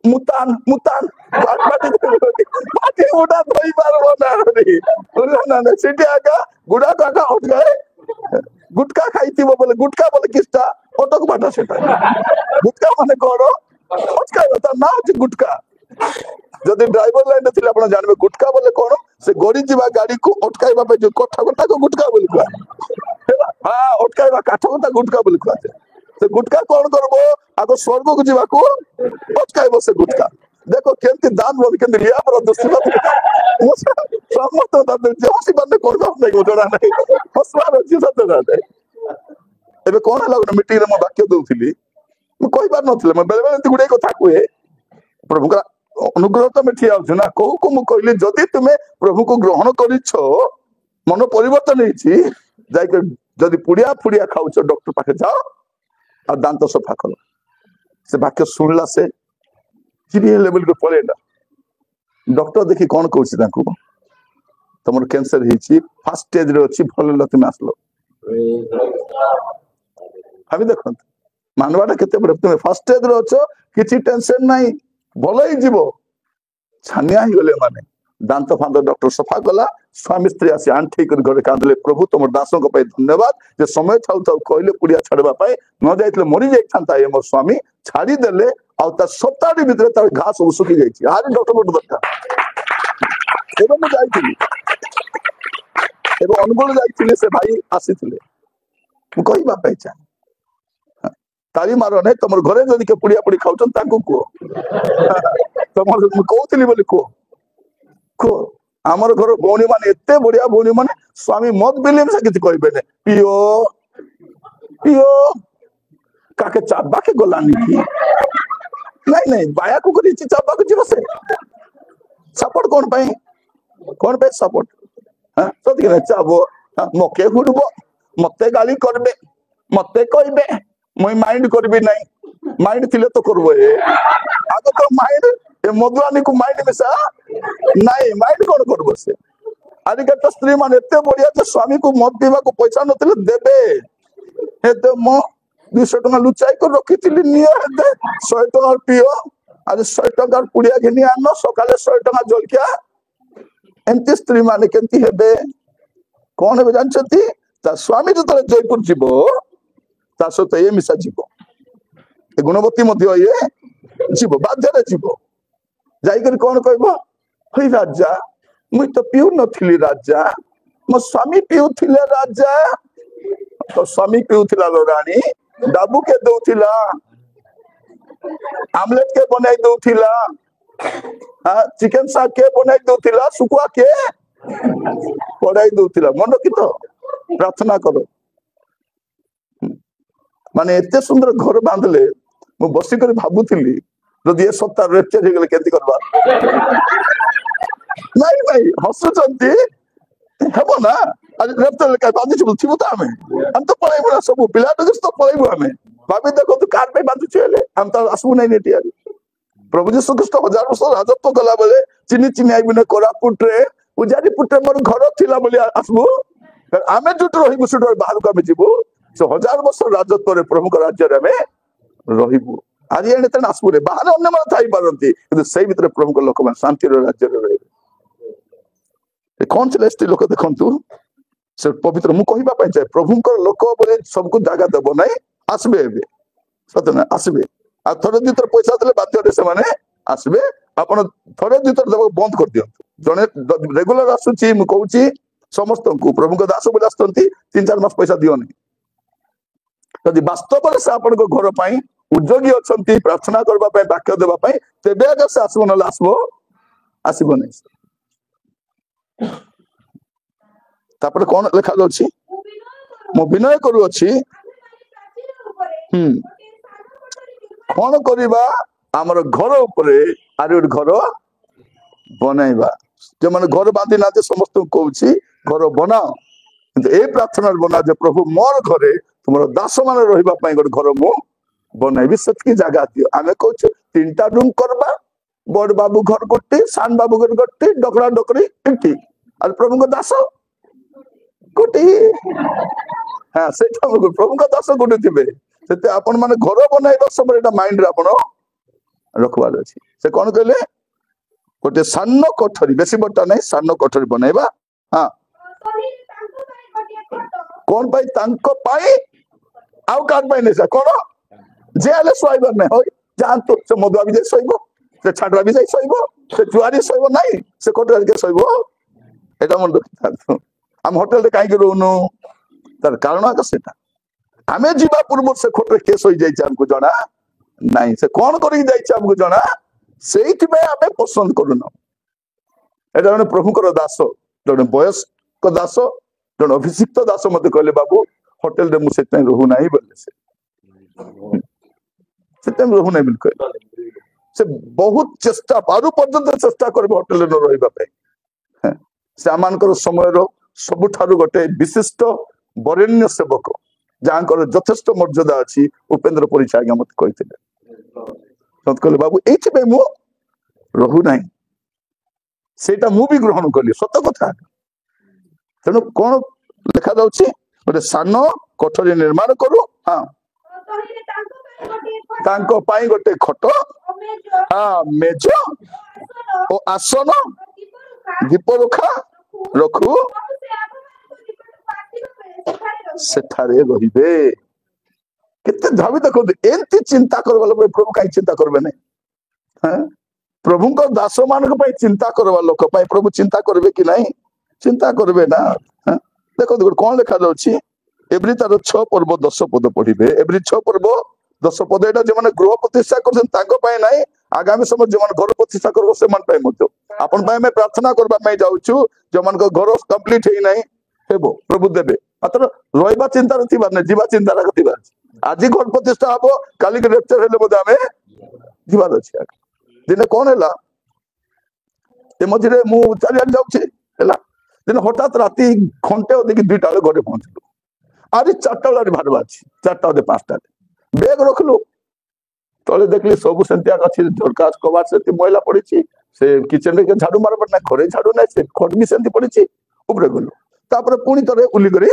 मुतान मुतान पाटी मुटा धोई पारबो ना ना सेठी आका गुड़ा को आका अटकाए गुटका खाइथिबो बोले गुटका बोले किस्ता अटक बाटा सेटा गुटका माने कोन अटकाए त ना होची गुटका जदि ड्राइवर लाइन थे आप जानवे गुटका बोले कौन से गड़ी जीवा गाड़ी को अटकाइबा पे जो कठा कटा को गुटका बोली कहवा हाँ अटकाइबा काठ कटा गुटका बोली कहते से गुटका कौन करबो आगो स्वर्ग को जीवा को अटकाइबो से गुटका देखो केमती दान बोल के लिया पर दोस्ती समस्त दान जोसी बंदे कोन का नहीं गोडरा नहीं हसवार अछि सत दादे एबे कोन लागो मीटिंग रे म वाक्य दउथिली म कहि बार नथिले म बेले बेले गुडे कथा कहे प्रभु का अनुग्रह तो मैं ठिया ना कहू को कहली जदि तुम्हें प्रभु को ग्रहण कर मन परिवर्तन जदि पुड़िया फुड़िया खाऊ डॉक्टर पाखे जाओ और दांत सफा कल से वाक्य शुणला से चिड़ी लेवल को पड़ेगा डॉक्टर देखी कौन कहूँ तुम कैंसर फास्ट स्टेज रे अच्छी भल तुम आसलो भाभी देखो मानवाटा केते बड़े तुम फास्ट स्टेज रे अच्छो किसी टेंशन नहीं भल ही छानिया ही गले माने दांत फांत डॉक्टर सफा कला स्वामी स्त्री आसी आंठी कर घरे कांदले प्रभु तुम दासों को धन्यवाद जे समय थाउ थाउ कहले पुड़िया छाड़वा पाए न जाइतले मरी जाइथांता ए मोर स्वामी छाड़ी देले आ ता सप्ताह भीतर तार घास सब सुखी जाइछि आरे डॉक्टर बोट दरकार एबे म जाइथिली एबे अनुगुण जाइथिले से भाई आसीथिले म कहिबा पाइछा ताली मारो नहीं तुम घरे जदि के पुड़िया पुड़ी खाऊ ताकू कह तुम कहूली बोली कह आमर घर भौणी मान एत बढ़िया भौणी मान स्वामी मत बिलिम से किसी कहे पियो पियो काके चाबा के गलानी की नहीं नहीं बाया को करी चाबा को जीव से सपोर्ट कौन पे सपोर्ट हां तो ठीक है चाबो मके हुडबो मते गाली करबे मते कहबे मुई माइंड करबी नहीं माइंड थिले तो करबो आगो तो माइंड ए मधुआनी को माइंड मिसा नहीं माइंड कौन करबो से आदिके तो स्त्री मान एते बढ़िया जे स्वामी को मत पीवा को पैसा नथिले देबे हेते मो 200 टका लुचाई को रखिथिली नियो हेते 100 टका पियो आज 100 टका पुड़िया घिनी आनो सकाले 100 टका जलकिया एंती स्त्री माने केंती हेबे कौन हेबे जानछती ता स्वामी जो जयपुर जीवो ता सहित ये मिसा जीव ए गुणवती मध्य ये जीव बाध्य जीव जाइकर कौन कहबो हई राजा मुई तो पिउ नथिली राजा मो स्वामी पिउथिले राजा तो स्वामी पिउथिला रानी डाबू के दउथिला आमलेट के बनाई दउथिला हां चिकन साग के बनाई दउथिला सुकुआ के पढ़ाई दउथिला मन की तो प्रार्थना करो माने एते सुंदर घर बांधले मु बसी कर भाबुथिली जदि ए सप्ताह रेपचर हे गेले केंती करबा नहीं नहीं हसुचंती हेबो ना आज रेपचर का बांधी छु थिबो त हम तो पळाइबो ना सब पिला तो जस्तो पळाइबो हमें भाभी देखो तो कार पे बांधी छले हम तो आसबो नहीं नेटी आज प्रभु जीशु ख्रीष्ट 1000 वर्ष राजत्व कला बेले चिनी चिनी आइबिने कोरापुटे उजारी पुटे मोर घर थिला बोली आसबु आमे जुट रहिबु सुट बाहर को आमे जीवु से 1000 वर्ष राजत्व रे प्रभु को राज्य रे आमे रहिबु आज एने तन आसबु रे बाहर अन्य मन थाई पारंती किंतु सेई भीतर प्रभु को लोक मन शांति रो राज्य रे रहिबे कौन चलेस्ती लोक देखंतु से पवित्र मु कहिबा पय चाहे प्रभु को लोक बोले सबको जागा देबो नै आसबे एबे सत ना आसबे आ थोड़े दितर पैसा देले बाध्य रे से माने आसबे आपण थोड़े दितर देबो बंद कर दियंतु जने रेगुलर आसुची मु कहूची समस्त को प्रभु को दास बोले आस्तंती 3-4 मास पैसा दियो नै यदि वास्तव रे से आपण को घर पई उद्योगी अछंती प्रार्थना करबा पई वाक्य देबा पई तेबे अगर से आसबो न आसबो आसीबो नै तापर कोन लिखा जाउची मो विनय करू अछि कौन करिबा हमर घर उपरे आरे घर बनाइबा जो माने घर बांधी नाते समस्त कहूची घर बनाओ किंतु ए प्रार्थना बना जे प्रभु मोर घरे तुमरो दास माने रहिबा पई घर मु बनाइबी सतकी जगह दियो आमे कहूछ 3टा रूम करबा बड़ बाबू घर गोटे सान बाबू घर गोटे डकरा डकरी इटी और प्रभु को दास गोटे हां सेटा प्रभु को दास गोटे थिबे सेते आपण माने घर बनाइबा समय एटा माइंड रे आपण रखवार अछि से कोन कहले गोटे सानो कोठरी बेसी बटा नै सानो कोठरी बनाइबा हां कोन भाई तांको पाई आउ काट पाई नै से कोन जे आले सोइबा नै होय जान तो से मधुआ भी जाय सोइबो से छाडरा भी जाय सोइबो से जुआरी सोइबो नै से कोठरी के सोइबो एटा मन देखता हम होटल रे काई के रहनु तर कारण का सेटा आमे जीवा पूर्व से खोटे केस हो जाई हमको जणा नहीं से कौन करी जाई हमको जणा सेइथि में आमे पसंद करू न एटा जने प्रभु कर दास जने बयस को दास जने अभिषिक्त दास मते कहले बाबू होटल रे मु सेते रहू नाही बोले से सेते रहू नाही बिल्कुल से बहुत चेष्टा पारु पर्यंत चेष्टा करबे होटल रे न रहिबा पे से आमानकर समय रो सबुठारु गोटे विशिष्ट वरेण्य सेवक जहाँकर यथेष्ट मर्यादा अच्छी उपेन्द्र परिचय आज्ञा मत कहते मत कहले बाबू ये मु रहू ना सेटा मु भी ग्रहण कली सत कथा तेणु कौन लिखा जाउछि गोटे सान कोठरी निर्माण करू हाँ तांको पाई गोटे खट हाँ मेज ओ आसन दीप रखा रखू सेठारे रहिबे केते भाबी देखो एंती चिंता करबा लोक प्रभु काई चिंता करबे नै हां प्रभु को दास मान को पई चिंता करबा लोक पई प्रभु चिंता करबे कि नहीं चिंता करबे ना हां देखो देखो कोन लिखा जाउछि एवरी तार 6 पर्व 10 पद पढिबे एवरी 6 पर्व 10 पद एटा जे माने गृह प्रतिष्ठा करछन ताको पई नाही आगामी समय जे माने घर प्रतिष्ठा करबो से मन पई मतो अपन पई मैं प्रार्थना करबा मैं जाउछु जे मान को घर कंप्लीट हेई नाही हेबो प्रभु देबे मात्र रहिबा चिंता रथिबा नै जीवा चिंता रथिबा आज घर प्रतिष्ठा हबो काली के लेक्चर हेले बदे आमे जीवा अछि दिने कोन हैला ए मझिरे मु चारिया जाउछि हैला दिन हठात राती घंटे ओदिके 2टा घरे पहुंचलु आज 4टा रे भारवा अछि 4टा दे 5टा बैग रखलु तले देखली सब सेंतिया अछि झरकास कबार से मैला पड़ी से किचन रे के झाड़ू मारबा ना घरे झाड़ू ना से खट भी सेंति पड़ी ऊपर गलु तापर पुणी तरे उली करे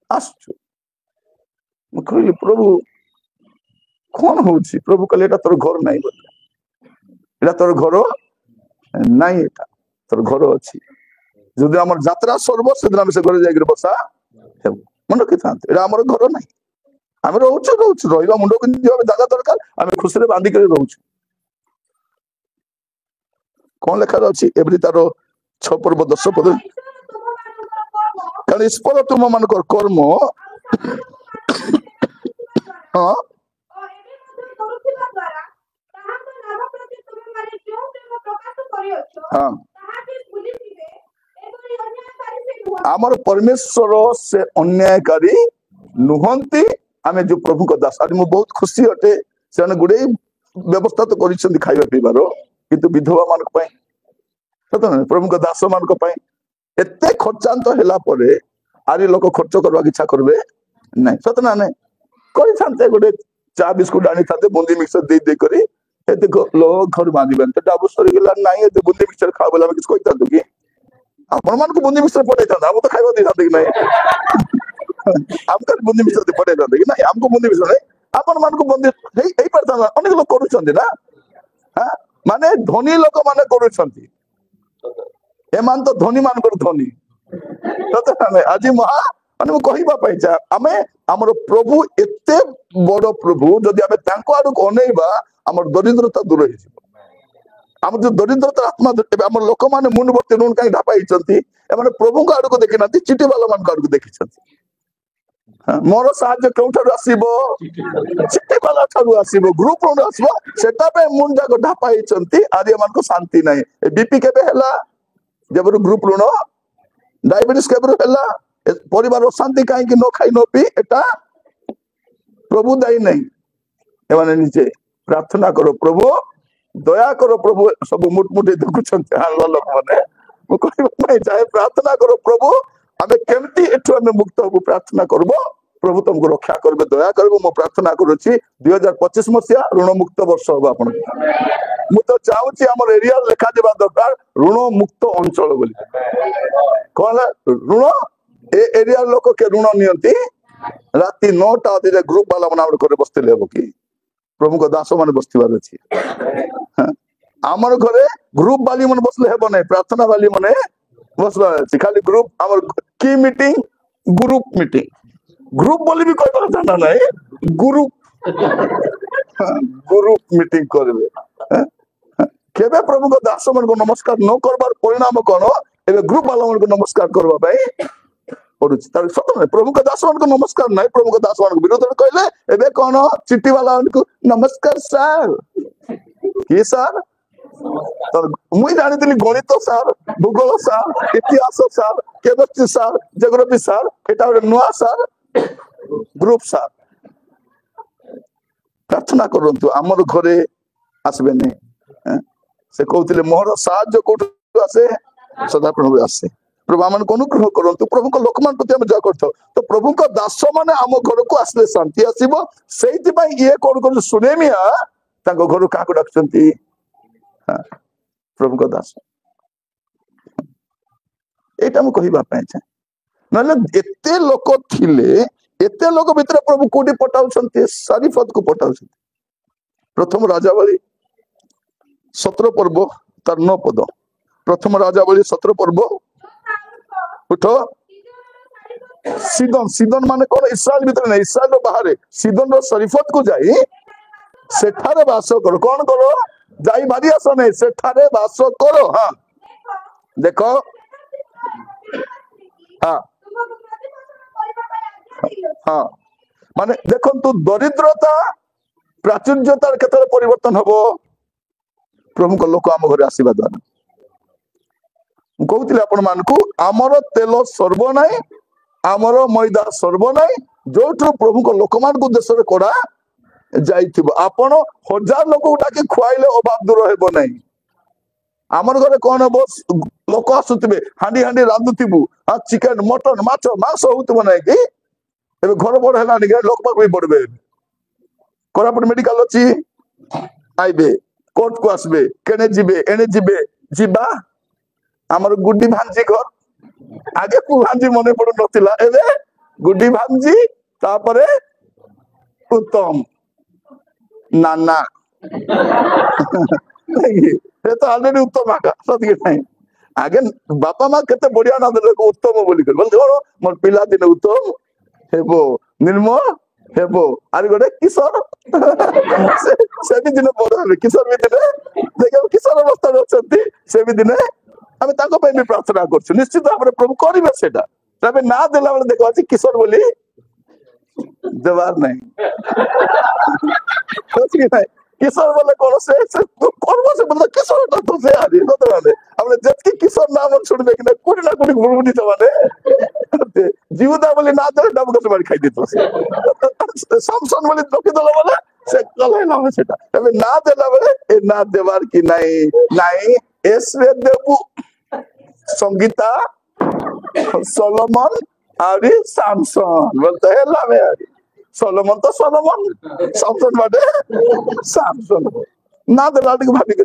आसछु मु कहली प्रभु कौन होछि प्रभु कहले एटा तोर घर नाही बोले एटा तोर घर नाही एटा तोर घर अछि जदि हमर यात्रा सर्व सेदिन हम से घर जाय बसा मन के थांत एटा हमर घर नाही हम रहउछु रहिबा मुंडो के दिबा जागा दरकार हम खुशी रे बांधी के रहउछु कौन लिखा अछि एवरी तारो 6 पर्व 10 पद कारण स्पल तुम मान कर्म हाँ हाँ आमर परमेश्वर से अन्यायकारी नुहंती आमे जो प्रभु को दास आज मु बहुत खुशी हटे से गुडे व्यवस्था तो करिसेंती खाइबा पीबार किंतु विधवा मान को पई सत न प्रभु को दास मान को पई एते खर्चांत हैला परे आरी लोक खर्च करबा इच्छा करबे नहीं सत ना नहीं करि थांते गुडे चा बिस्कुट आनी थांते बुंदी मिक्सर दे दे करी ଏତେ ଘର ବାନ୍ଧିବେନି ତ ଡାବୁ ସରିଗଲା ନାଇଁ ଏତେ ବୁନ୍ଦି ମିକ୍ସଚର ଖାଅ ବୋଲି ଆମେ କିଛି କହିଥାନ୍ତୁ କି? ଆପଣ ମାନଙ୍କୁ ବୁନ୍ଦି ମିକ୍ସଚର ପଠେଇଥାନ୍ତୁ, ଆମକୁ ତ ଖାଇବା ଦେଇଥାନ୍ତେ କି ନାଇଁ? ଆମକୁ ବୁନ୍ଦି ମିକ୍ସଚର ପଠେଇଥାନ୍ତେ କି ନାଇଁ? ଆମକୁ ବୁନ୍ଦି ମିକ୍ସଚର ନାଇଁ, ଆପଣ ମାନଙ୍କୁ ବୁନ୍ଦି ହେଇପାରିଥାନ୍ତା। ଅନେକ ଲୋକ କରୁଛନ୍ତି ନା, ମାନେ ଧନୀ ଲୋକ ମାନେ କରୁଛନ୍ତି, ଏମାନେ ତ ଧନୀ ମାନଙ୍କର ଧନୀ। ଆଜି ମାନେ ମୁଁ କହିବା ପାଇଁ ଆମେ ଆମର ପ୍ରଭୁ ଏତେ ବଡ ପ୍ରଭୁ, ଯଦି ଆମେ ତାଙ୍କ ଆଡକୁ ଅନେଇବା ଆମର ଦରିଦ୍ରତା ଦୂର ହେଇଯିବ। ଆମର ଯୋଉ ଦରିଦ୍ରତା ଆତ୍ମା ଏବେ ଆମର ଲୋକମାନେ ମୁଣ୍ଡ ଭର୍ତ୍ତି ଋଣ କାହିଁ ଢାପା ହେଇଛନ୍ତି, ଏମାନେ ପ୍ରଭୁଙ୍କ ଆଡକୁ ଦେଖିନାହାନ୍ତି, ଚିଠି ବାଲା ମାନଙ୍କ ଆଡକୁ ଦେଖିଛନ୍ତି। ମୋର ସାହାଯ୍ୟ କେଉଁଠାରୁ ଆସିବ? ଚିଠି ବାଲା ଠାରୁ ଆସିବ, ଗ୍ରୁପ ଋଣ ଆସିବ, ସେଟା ପାଇଁ ମୁଣ୍ଡ ଯାକ ଢାପା ହେଇଛନ୍ତି। ଆଜି ଏମାନଙ୍କୁ ଶାନ୍ତି ନାହିଁ। ବିପି କେବେ ହେଲା? ଯେବେରୁ ଗ୍ରୁପ ଋଣ, ଡାଇବେଟିସ୍ କେବେରୁ ହେଲା? ପରିବାର ଶାନ୍ତି କାହିଁକି ନ ଖାଇ ନ ପିଇ? ଏଟା ପ୍ରଭୁ ଦାୟୀ ନାହିଁ, ଏମାନେ ନିଜେ ପ୍ରାର୍ଥନା କର, ପ୍ରଭୁ ଦୟା କର, ପ୍ରଭୁ ସବୁ ମୁଠମୁଠି ଦେଖୁଛନ୍ତି ଲୋକମାନେ। ମୁଁ କହିବା ପାଇଁ ଚାହେଁ, ପ୍ରାର୍ଥନା କର, ପ୍ରଭୁ ଆମେ କେମିତି ଏଠୁ ଆମେ ମୁକ୍ତ ହବୁ? ପ୍ରାର୍ଥନା କରବ, ପ୍ରଭୁ ତମକୁ ରକ୍ଷା କରିବେ, ଦୟା କରିବ। ମୁଁ ପ୍ରାର୍ଥନା କରୁଛି 2025 ମସିହା ଋଣ ମୁକ୍ତ ବର୍ଷ ହବ ଆପଣଙ୍କୁ। ମୁଁ ତ ଚାହୁଁଛି ଆମର ଏରିଆ ଲେଖାଯିବା ଦରକାର ଋଣ ମୁକ୍ତ ଅଞ୍ଚଳ ବୋଲି। କଣ ଋଣ? ଏ ଏରିଆ ଲୋକ କେ ଋଣ ନିଅନ୍ତି ରାତି 9ଟା ଅଧେ ଗ୍ରୁପ ବାଲା ମାନେ ଘରେ ବସିଥିଲେ ହବ କି? ପ୍ରଭୁଙ୍କ ଦାସ ମାନେ ବସିଥିବାର ଅଛି। ଆମର ଘରେ ଗ୍ରୁପ ବାଲି ମାନେ ବସିଲେ ହେବ ନାହିଁ, ପ୍ରାର୍ଥନା ବାଲି ମାନେ ବସିବାର ଅଛି। ଖାଲି ଗ୍ରୁପ ଆମର କି ମିଟିଂ? Group meeting. ଗ୍ରୁପ ବୋଲି ବି କହିବାର ଜାଣା ନାହିଁ, ଗ୍ରୁପ ଗ୍ରୁପ ମିଟିଂ କରିବେ। କେବେ ପ୍ରଭୁଙ୍କ ଦାସ ମାନଙ୍କୁ ନମସ୍କାର ନ କରବାର ପରିଣାମ କଣ? ଏବେ ଗ୍ରୁପ ବାଲା ମାନଙ୍କୁ ନମସ୍କାର କରିବା ପାଇଁ ପଡୁଛି। ତାର ସତ ନାହିଁ, ପ୍ରଭୁଙ୍କ ଦାସ ମାନଙ୍କୁ ନମସ୍କାର ନାହିଁ, ପ୍ରଭୁଙ୍କ ଦାସ ମାନଙ୍କୁ ବିରୋଧରେ କହିଲେ ଏବେ କଣ? ଚିଠି ବାଲା ମାନଙ୍କୁ ନମସ୍କାର ସାର୍। କିଏ ସାର୍? ମୁଇଁ ଜାଣିଥିଲି ଗଣିତ ସାର୍, ଭୂଗୋଳ ସାର୍, ଇତିହାସ sir, chemistry sir, geography sir. ଏଟା ଗୋଟେ ନୂଆ ସାର୍, ଗ୍ରୁପ ସାର୍। ପ୍ରାର୍ଥନା କରନ୍ତୁ ଆମର ଘରେ ଆସିବେନି। ସେ କହୁଥିଲେ ମୋର ସାହାଯ୍ୟ କୋଉଠୁ ଆସେ? ସଦାପ୍ରଭୁ ଆସେ। ପ୍ରଭୁ ଆମମାନଙ୍କୁ ଅନୁଗ୍ରହ କରନ୍ତୁ, ପ୍ରଭୁଙ୍କ ଲୋକମାନଙ୍କ ପ୍ରତି ଆମେ ଜୟ କରିଥାଉ। ତ ପ୍ରଭୁଙ୍କ ଦାସ ମାନେ ଆମ ଘରକୁ ଆସିଲେ ଶାନ୍ତି ଆସିବ। ସେଇଥିପାଇଁ ଇଏ କଣ କରୁଛି? ସୁନେମିଆ ତାଙ୍କ ଘରୁ କାହାକୁ ଡାକୁଛନ୍ତି? ପ୍ରଭୁଙ୍କ ଦାସ। ଏଇଟା ମୁଁ କହିବା ପାଇଁ ଚାହେଁ। ନହେଲେ ଏତେ ଲୋକ ଥିଲେ, ଏତେ ଲୋକ ଭିତରେ ପ୍ରଭୁ କୋଉଠି ପଠାଉଛନ୍ତି? ସାରିଫତ କୁ ପଠାଉଛନ୍ତି। ପ୍ରଥମ ରାଜାବଳୀ 17 ପର୍ବ ତାର 9 ପଦ। ପ୍ରଥମ ରାଜାବଳୀ 17 ପର୍ବ ଉଠ। ସିଦନ, ସିଦନ ମାନେ କଣ? ଇସ୍ରାଏଲ ଭିତରେ ନାହିଁ, ଇସ୍ରାଏଲ ବାହାରେ ସିଦନ ର ସରିଫତ କୁ ଯାଇ ସେଠାରେ ବାସ କର। କଣ କର? ଯାଇ ମାରି ଆସ ନାହିଁ, ସେଠାରେ ବାସ କର। ଦେଖ, ମାନେ ଦେଖନ୍ତୁ ଦରିଦ୍ରତା ପ୍ରାଚୁର୍ଯ୍ୟତାର କେତେବେଳେ ପରିବର୍ତ୍ତନ ହବ? ପ୍ରଭୁଙ୍କ ଲୋକ ଆମ ଘରେ ଆସିବା ଦ୍ୱାରା। ମୁଁ କହୁଥିଲି ଆପଣ ମାନଙ୍କୁ, ଆମର ତେଲ ସର୍ବ ନାହିଁ, ଆମର ମଇଦା ସର୍ବ ନାହିଁ, ଯୋଉଠୁ ପ୍ରଭୁଙ୍କ ଲୋକମାନଙ୍କୁ ଦେଶରେ କଡା ଯାଇଥିବ। ଆପଣ 1000 ଲୋକକୁ ଡାକି ଖୁଆଇଲେ ଅଭାବ ଦୂର ହେବ ନାହିଁ। ଆମର ଘରେ କଣ ହବ? ଲୋକ ଆସୁଥିବେ, ହାଣ୍ଡି ହାଣ୍ଡି ରାନ୍ଧୁଥିବୁ, ଚିକେନ, ମଟନ, ମାଛ, ମାଂସ ହଉଥିବ ନାହିଁ କି? ଏବେ ଘର ବଡ ହେଲାନି, ଲୋକ ପାଖ ବି ପଡିବେ। କୋରାପୁଟ ମେଡିକାଲ ଅଛି, ଆଇବେ, କୋର୍ଟ କୁ ଆସିବେ, କେଣେ ଯିବେ, ଏଣେ ଯିବେ, ଯିବା। ଆମର ଗୁଡି ଭାଞ୍ଜି ଘର, ଆଗେ ଭାଞ୍ଜି ମନେ ପଡୁନଥିଲା, ଏବେ ଗୁଡି ଭାଞ୍ଜି, ତାପରେ ଉତ୍ତମ, ନାନା ସେ ତ ଅଲରେଡି ଉତ୍ତମ ଆକା, ସତିକି ନାହିଁ। ଆଗେ ବାପା ମା କେତେ ବଢିଆ ନା ଦେଲେ ଉତ୍ତମ ବୋଲି କଣ ମୋର ପିଲା ଦିନେ ଉତ୍ତମ ହେବ, ନିର୍ମଳ ହେବ, ଆରି ଗୋଟେ କିଶୋର ସେ ବି ଦିନେ ବଡ ହେବେ, କିଶୋର ବି ଦିନେ ଦେଖିବ କିଶୋର ଅବସ୍ଥାରେ ଅଛନ୍ତି, ସେ ବି ଦିନେ ଆମେ ତାଙ୍କ ପାଇଁ ବି ପ୍ରାର୍ଥନା କରୁଛୁ। ନିଶ୍ଚିତ ଭାବରେ ପ୍ରଭୁ କରିବେ ସେଇଟା। ତବେ ନା ଦେଲା ବେଳେ ଦେଖ ଅଛି କିଶୋର ବୋଲି ଦେବାର ନାହିଁ। କିଶୋର ବୋଲେ କଣ? ସେ କର୍ମ ସେ ବୋଲେ କିଶୋରଟା ତ ସେ ଆଜି ମାନେ ଆମେ ଯେତିକି କିଶୋର ନାମ ଶୁଣିବେ କି ନା କୋଉଠି ନା କୋଉଠି ବୁଡବୁଡିଛ ମାନେ ଜୀବତା ବୋଲି ନା ଦେଲେ ଡାବୁ ଗଛ ବାଡି ଖାଇଦେଇଥିବ। ସାମସନ ବୋଲି ରଖିଦେଲା ବୋଲେ ସେ କଲେଇଲା ସେଟା। ଏବେ ନା ଦେଲା ବେଳେ ଏ ନା ଦେବାର କି ନାଇଁ ନାଇଁ ଏସରେ ଦେବୁ। ସଙ୍ଗୀତା, ସଲୋମନ ଆହୁରି ସାମସନ ବୋଲତେ ହେଲା ଆହୁରି ସଲୋମନ ତ ସଲୋମନ, ସାମସନ ବାଟେ ସାମସନ। ना देला भाविक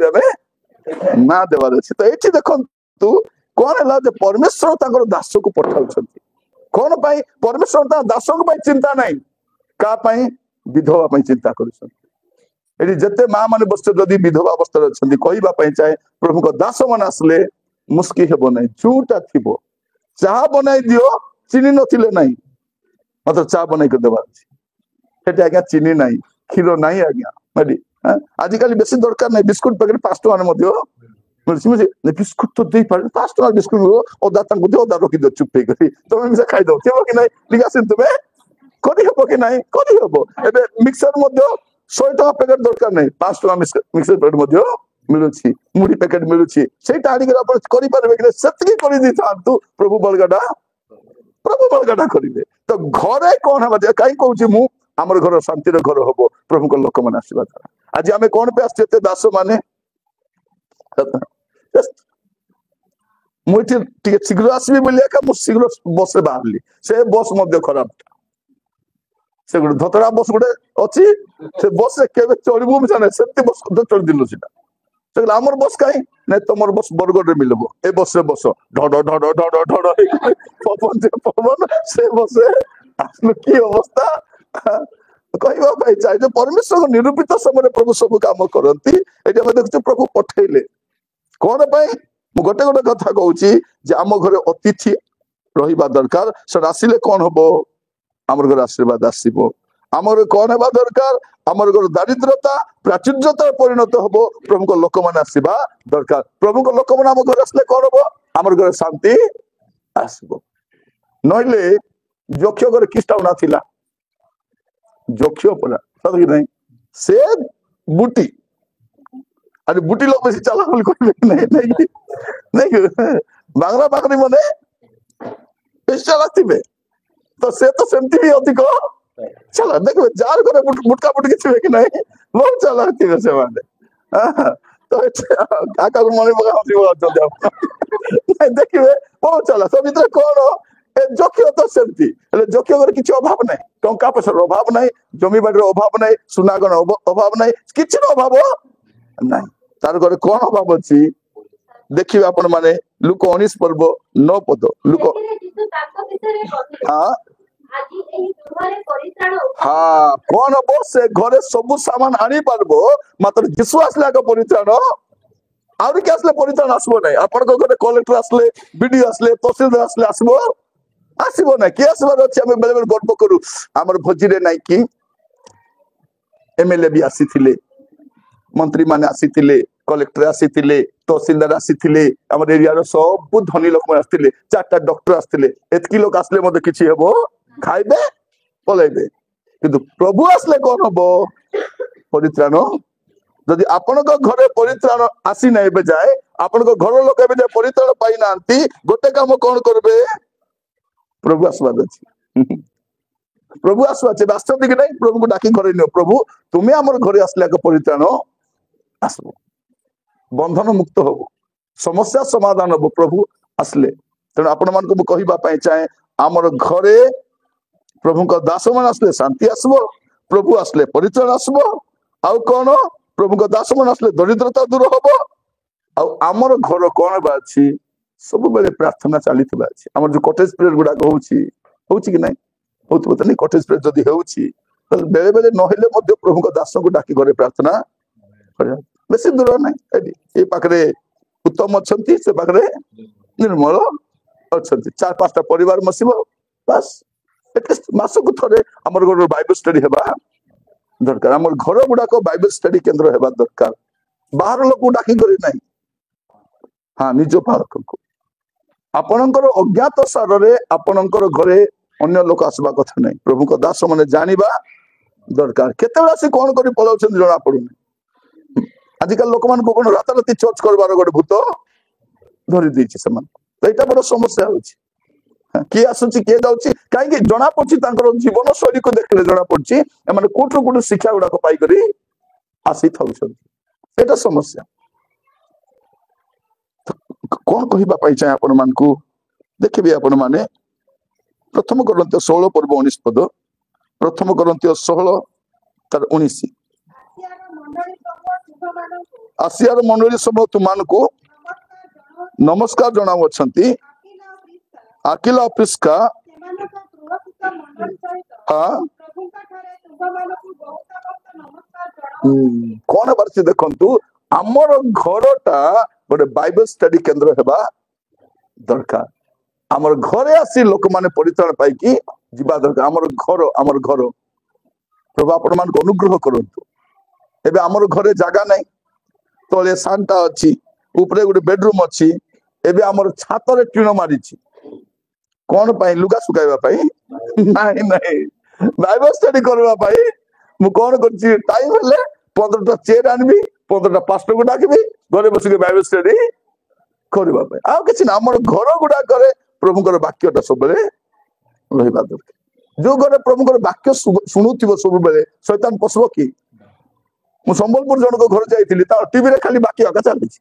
ना देवार अच्छे। तो ये देखु कौन है परमेश्वर तांकर दास को पठाऊ कौन पाई परमेश्वर दास को चिंता नहीं का विधवा चिंता कर जिते माँ मैंने बस जदि विधवा अवस्था अच्छा कहवाई चाहे प्रभु को दास मान आसले मुस्की हेब ना जोटा थी चाह बनाई दियो चीनी नथिले नहीं मतलब चाह बनाई देवार आज्ञा चीनी ना क्षीर ना आज्ञा आजिकल बेसी दरकार नहीं बिस्कुट पैकेट 5 टका बिस्कुट तो दे पारे 5 टका बिस्कुट अदा अदा रखी दो चुप कर तुम मिसा खाई दो थे कि लिखासी तुम्हें करी हम कि नहीं करी हम ए मिक्सर 100 टका पैकेट दरकार नहीं 5 टका मिक्सर पैकेट मिलूँ मुढ़ी पैकेट मिलूँ से प्रभु बलगाटा करेंगे तो घरे कौन हम कहीं कहूँ मु आमर घर शांति घर हम प्रभु को लोक मैंने आसवा द्वारा आज आम कौन पे आसते दास माने मुझे शीघ्र आसबी बोलिए शीघ्र बस बाहर से बस खराब से गोटे धतरा बस गोटे अच्छी से बस के चलू जाने से बस चढ़ दिलु से आमर बस कहीं नहीं तुम बस बरगढ़ मिलब ए बस रे बस ढड़ ढड़ ढड़ ढड़ पवन से पवन से बस आसलु की अवस्था कहवाई चाहे जो परमेश्वर निरूपित समय प्रभु सब काम करती देखते प्रभु पठेले कौन गोटे गोटे कथा कहूँ आम घर अतिथि रहा दरकार से आसिले कौन हम आमर घर आशीर्वाद आसब आमर कौन है दरकार आमर घर दारिद्रता प्राचुर्यता परिणत हम प्रभु को लोक मैंने आसवा दरकार प्रभु को लोक मैंने आम घर आसले कौन हम आमर घर शांति आसब नहले यक्ष घर किस्टा ना यक्ष पड़ा सत कि नहीं से बुटी अरे बुटी लोग बेसी चला नहीं बांगरा बांगरी मैंने बेसी चला थे तो से तो सेमती भी अधिक चला देखो जार घरे बुटका बुटकी थे कि नहीं बहुत चला थे से माने तो आका मन नहीं देखिए बहुत चला सब भीतर कौन जोक्य तो सेमती जोक्य किसी अभाव ना टंका पैसार अभाव ना जमी बाड़ी अभाव ना सुनागण अभाव ना किसी अभाव ना तार घर कौन अभाव अच्छी देखिए आपण माने लुक 19 पर्व 9 पद लुक हाँ हाँ कौन हम से घरे सब सामान आनी पारबो मात्र जीशु आसले परित्राण आउरी के आसले परित्राण आसबो नहीं आपण घरे कलेक्टर आसले बीडीओ आसले तहसीलदार आसले आसबो आसबो ना किए आसबार अच्छे आम बेले बेले गर्व करूँ आमर भोजी रे नाई कि एमएलए भी आसी मंत्री माने आसी कलेक्टर आसी तहसीलदार आसी आम एरिया सब धनी लोक आसते 4टा डॉक्टर आसते एतकी लोक आसले मत किसी हम खाइबे पलैबे किंतु प्रभु आसले कौन हम परित्राण जदि आपण घरे परित्राण आसी ना ए जाए आपण घर लोक ए परित्राण पाई ना गोटे काम कौन करबे प्रभु आसवाद अच्छी प्रभु आसवा वास्तविक नहीं प्रभु को डाकी घर नियो प्रभु तुम्हें आम घर आसले परित्राण आसब बंधन मुक्त हब समस्या समाधान हम प्रभु आसले तेणु आपण मान कहवाई चाहे आमर घरे प्रभु को दास मान आसले शांति आसब प्रभु आसले परित्राण आसब आउ कौन प्रभु को दास मान आसले दरिद्रता दूर हम आमर घर कौन अच्छी सब बेले प्रार्थना चली आम जो कटेज प्रेयर गुड़ाक कि नहीं होता नहीं कटेज प्रेयर जदि हो बेले बेले नहले प्रभु को दास को डाकी घरे प्रार्थना बेसी दूर ना ये पाखे उत्तम अच्छा से पाखे निर्मल अच्छा 4-5टा परिवार मसीब बास एटलिस्ट मासक थे आम घर बाइबल स्टडी हेबा दरकार आम घर गुड़ाक बाइबल स्टडी केन्द्र हेबा दरकार बाहर लोक डाकी करी ना हाँ निज बालक को आपणकर अज्ञात सारे आपणकर घरे अन्य लोक आसवा कथा नहीं प्रभु को दास मैंने जानिबा दरकार केते आसी कौन कर पलाऊ जना पड़ुनी आजिकल लोक मान कौन राताराति चर्च करवार गोटे भूत धरी देछि समान तो यहाँ बड़ समस्या होछि किए आसुची किए जाउछि कहीं जना पड़ी जीवन शैली को देखले जना पड़ी एमाने कोठो कोठो शिक्षा गुड़ाक पाई आसी था समस्या कौन कहवाई चाहे आपण मान को देखिए आपण माने प्रथम करंतिय 16 पर्व 19 पद प्रथम करंतिय 16 तार 19 आसियार मंडली समूह तुमको नमस्कार जनावछंती आकिला प्रिस्का हाँ कौन बार देखु आमर घरटा गोटे बाइबल स्टडी केंद्र हेबा दरकार आमर घरे आसी लोक माने परित्राण पाइकी जीवा दरकार आमर घर प्रभु आपण मान अनुग्रह करंतु एबे आमर घरे जागा नहीं तले सांटा अछि ऊपरे गोटे बेडरूम अछि एबे आमर छात रे टीण मारिछि कौन पाई लुगा सुखाइबा पाई नहीं नहीं बाइबल स्टडी करबा पाई मु कौन करछि टाइम हेले 15टा चेयर आनबी 15टा पास्टर को डाकबी घरे बस के बाइबल स्टडी करबा पाई आ किछि ना आमर घर गुडा करे प्रभुकर वाक्यटा सब बेले रहिबा दरकार जो घरे प्रभुकर वाक्य सुनुथिबो सब बेले शैतान पसबो की मु संबलपुर जनक घर जाइतिली ता टीवी रे खाली वाक्य आका चलिछि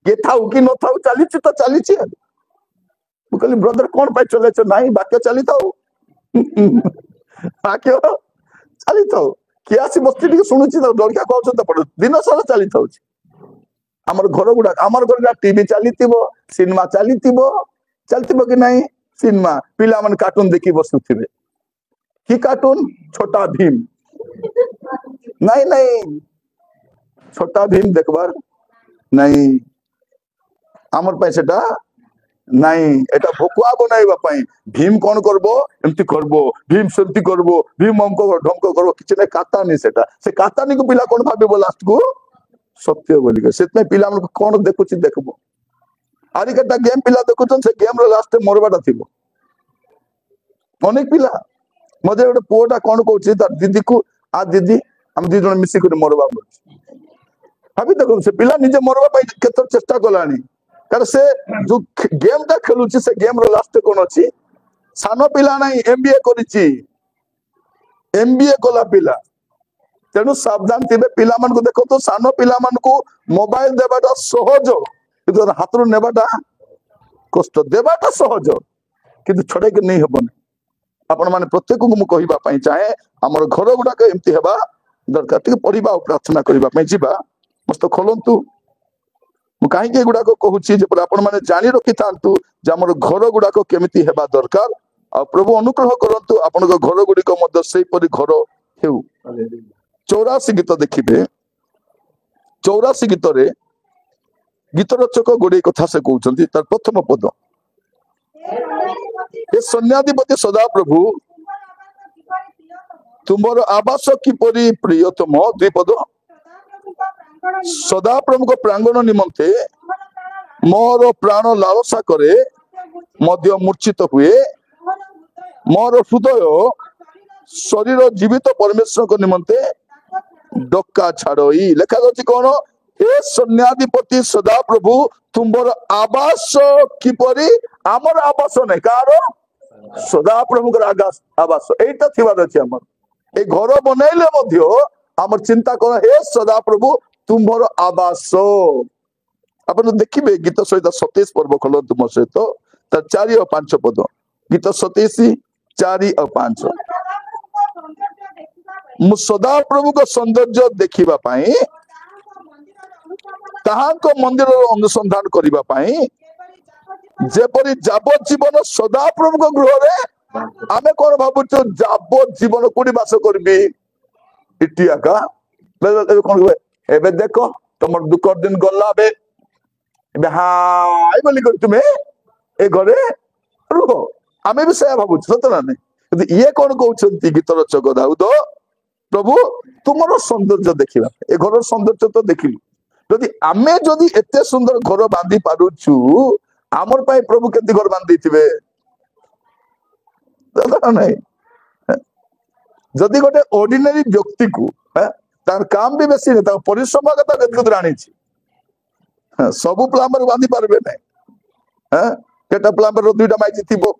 के थाउ कि न थाउ चलिछि तो चलिछि मु कहली ब्रदर कौन पाई चले छ नाही वाक्य चली थाउ वाक्य चली थाउ कि आसी बस्ती टिके सुनुछि त डरका कहछ त पड़ दिन सारा चली थाउ हमर घर गुडा हमर घर टीवी चलीथिबो सिनेमा चलीथिबो चलथिबो कि नाही सिनेमा पिला मन कार्टून देखि बसुथिबे कि कार्टून छोटा भीम नहीं नहीं छोटा भीम देखबार नहीं आमर पाई सेटा नहीं एटा भोकुआ बनाइबा पाई भीम कौन करबो एमती करबो भीम सेमती करबो भीम हमको ढमको करबो किछ नै काता नै सेटा से काता नै को पिला कोन भाबे लास्ट को सत्य बोली के सेतने पिला मन कोन देखुची देखबो आरी कटा गेम पिला देखुचन से गेम रो लास्ट मोरबाटा थिबो अनेक पिला मजे गोटे पुओटा कौन कहूँ तार दीदी को आ दीदी हम दी जन मिसिक मरवा भाभी देखो से पिला निजे मरवा केत चेष्टा कलानी कारण से जो गेम टा खेलुची से गेम रो लास्ट कौन अच्छी सान पिला नहीं एमबीए करिची एमबीए कला पिला तेणु सावधान थे पिला मान को देखो तो सान पिला मान को मोबाइल देवाटा सहज किंतु हाथ रू नेबाटा कष्ट देवाटा सहज किंतु छड़े के नहीं हबनी आपण माने प्रत्येक को मु कहिबा पई चाहे हमर घर गुडा एमती हेबा दरकार टिके पढिबा और प्रार्थना करिबा पई जिबा मस्त खोलंतु मु काहे के गुडा को कहूची जे पर आपण माने जानि रखि थांतु जे हमर घर गुडा को केमिति हेबा दरकार आ प्रभु अनुग्रह करंतु आपण को घर गुडी को मध्य सेही परि घर हेउ 84 गीत देखिबे 84 गीत रे गीत रचक गुडी कथा से कहउचंती तार प्रथम पद ए सन्याधिपति सदा प्रभु तुमर आवास किपरि प्रियतम द्विपद सदा प्रभु प्रांगण निमंते मोर प्राण लालसा करे मध्य मूर्छित हुए मोर हृदय शरीर जीवित परमेश्वर को निमंते डक्का छाड़ई लेखा जाछि कोन ए सन्याधिपति सदा प्रभु तुमर आवास किपरि आमर आवास नहीं कार सदा प्रभु आवास एटा थिबार अछि हमर ए घर बनैले मध्य हमर चिंता कर हे सदा प्रभु तुमर आवास अपन देखिबे गीत सहित 27 पर्व खोल तुम सहित त 4 और 5 पद गीत 27 4 और 5 मु सदा प्रभु को सौंदर्य देखिबा पाई ताहां को मंदिर अनुसंधान करिबा पाई जेपरि जाबत जीवन सदा प्रभु को गृह रे आमे कोन भाबुचो जाबत जीवन कोडी वास करबी इटिया का बे कोन एबे देखो तुमर दुख दिन गल्ला बे हाय बोली कर तुमे ए घरे रुको आमे भी से भाबुच सत ना नहीं ये कोन कहउछंती गीत रचक दाऊद प्रभु तुमरो सौंदर्य देखिबा ए घर सौंदर्य तो देखिलु जदि आमे जदि एते सुंदर घर बांधी पारुछु आमर पाई प्रभु केति घर बांधी थिबे नहीं जदि गोटे ऑर्डिनरी व्यक्ति को तार काम भी बेसी नहीं तार परिश्रम कथा केत राणी छी सब प्लम्बर बांधी पारबे नहीं केटा प्लम्बर रो दुईटा माइजी थिबो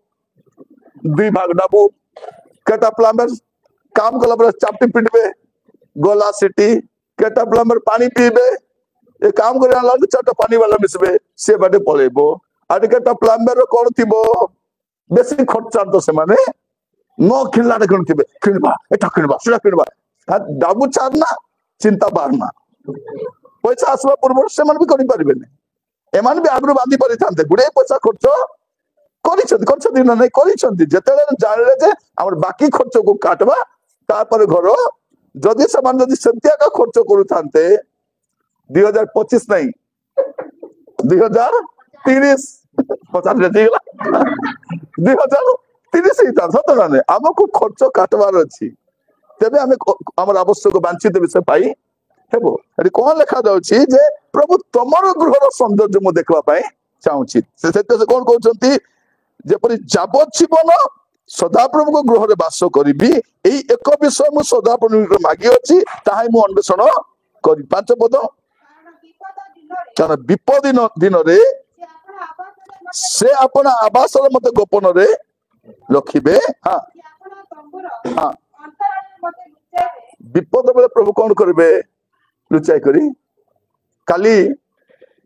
दुई भाग डाबू केटा प्लम्बर काम कला पर चापटी पिटबे गोला सिटी केटा प्लम्बर पानी पीबे ए काम करे लाग चाटा पानी वाला मिसबे से बाटे पळेबो आदि केटा प्लम्बर कोन थिबो बेसी खर्चा तो से माने न खिल्ला कोन थिबे किनबा एटा किनबा सुरा किनबा डाबू चारना चिंता बारना पैसा आसवा पूर्व से भी करें एमान भी आगु बांधि पारि था गुड़े पैसा खर्च कर जानले जे आम बाकी खर्च को काटवा तापर घर जदि से खर्च करू था 2025 नहीं 2030 2030 सत ना आमको खर्च काटवार अच्छी तेरे आम आम आवश्यक वांछित विषय पाई हेबो एटी कौन लिखा जाउछि जे प्रभु तमर गृहर सौंदर्य मु देखबा चाहूछि से कौन कहउछंती जेपरि जाबजीवन सदाप्रभु को गृह बास करी यही एक विषय मु सदाप्रभु मागी अच्छी ताहा मु अन्वेषण करी 5 पद कारण विपद दिन रे से अपना आवास मत गोपन रे रखिबे। हाँ हाँ विपद बेले प्रभु कौन करेंगे लुचाई करी काली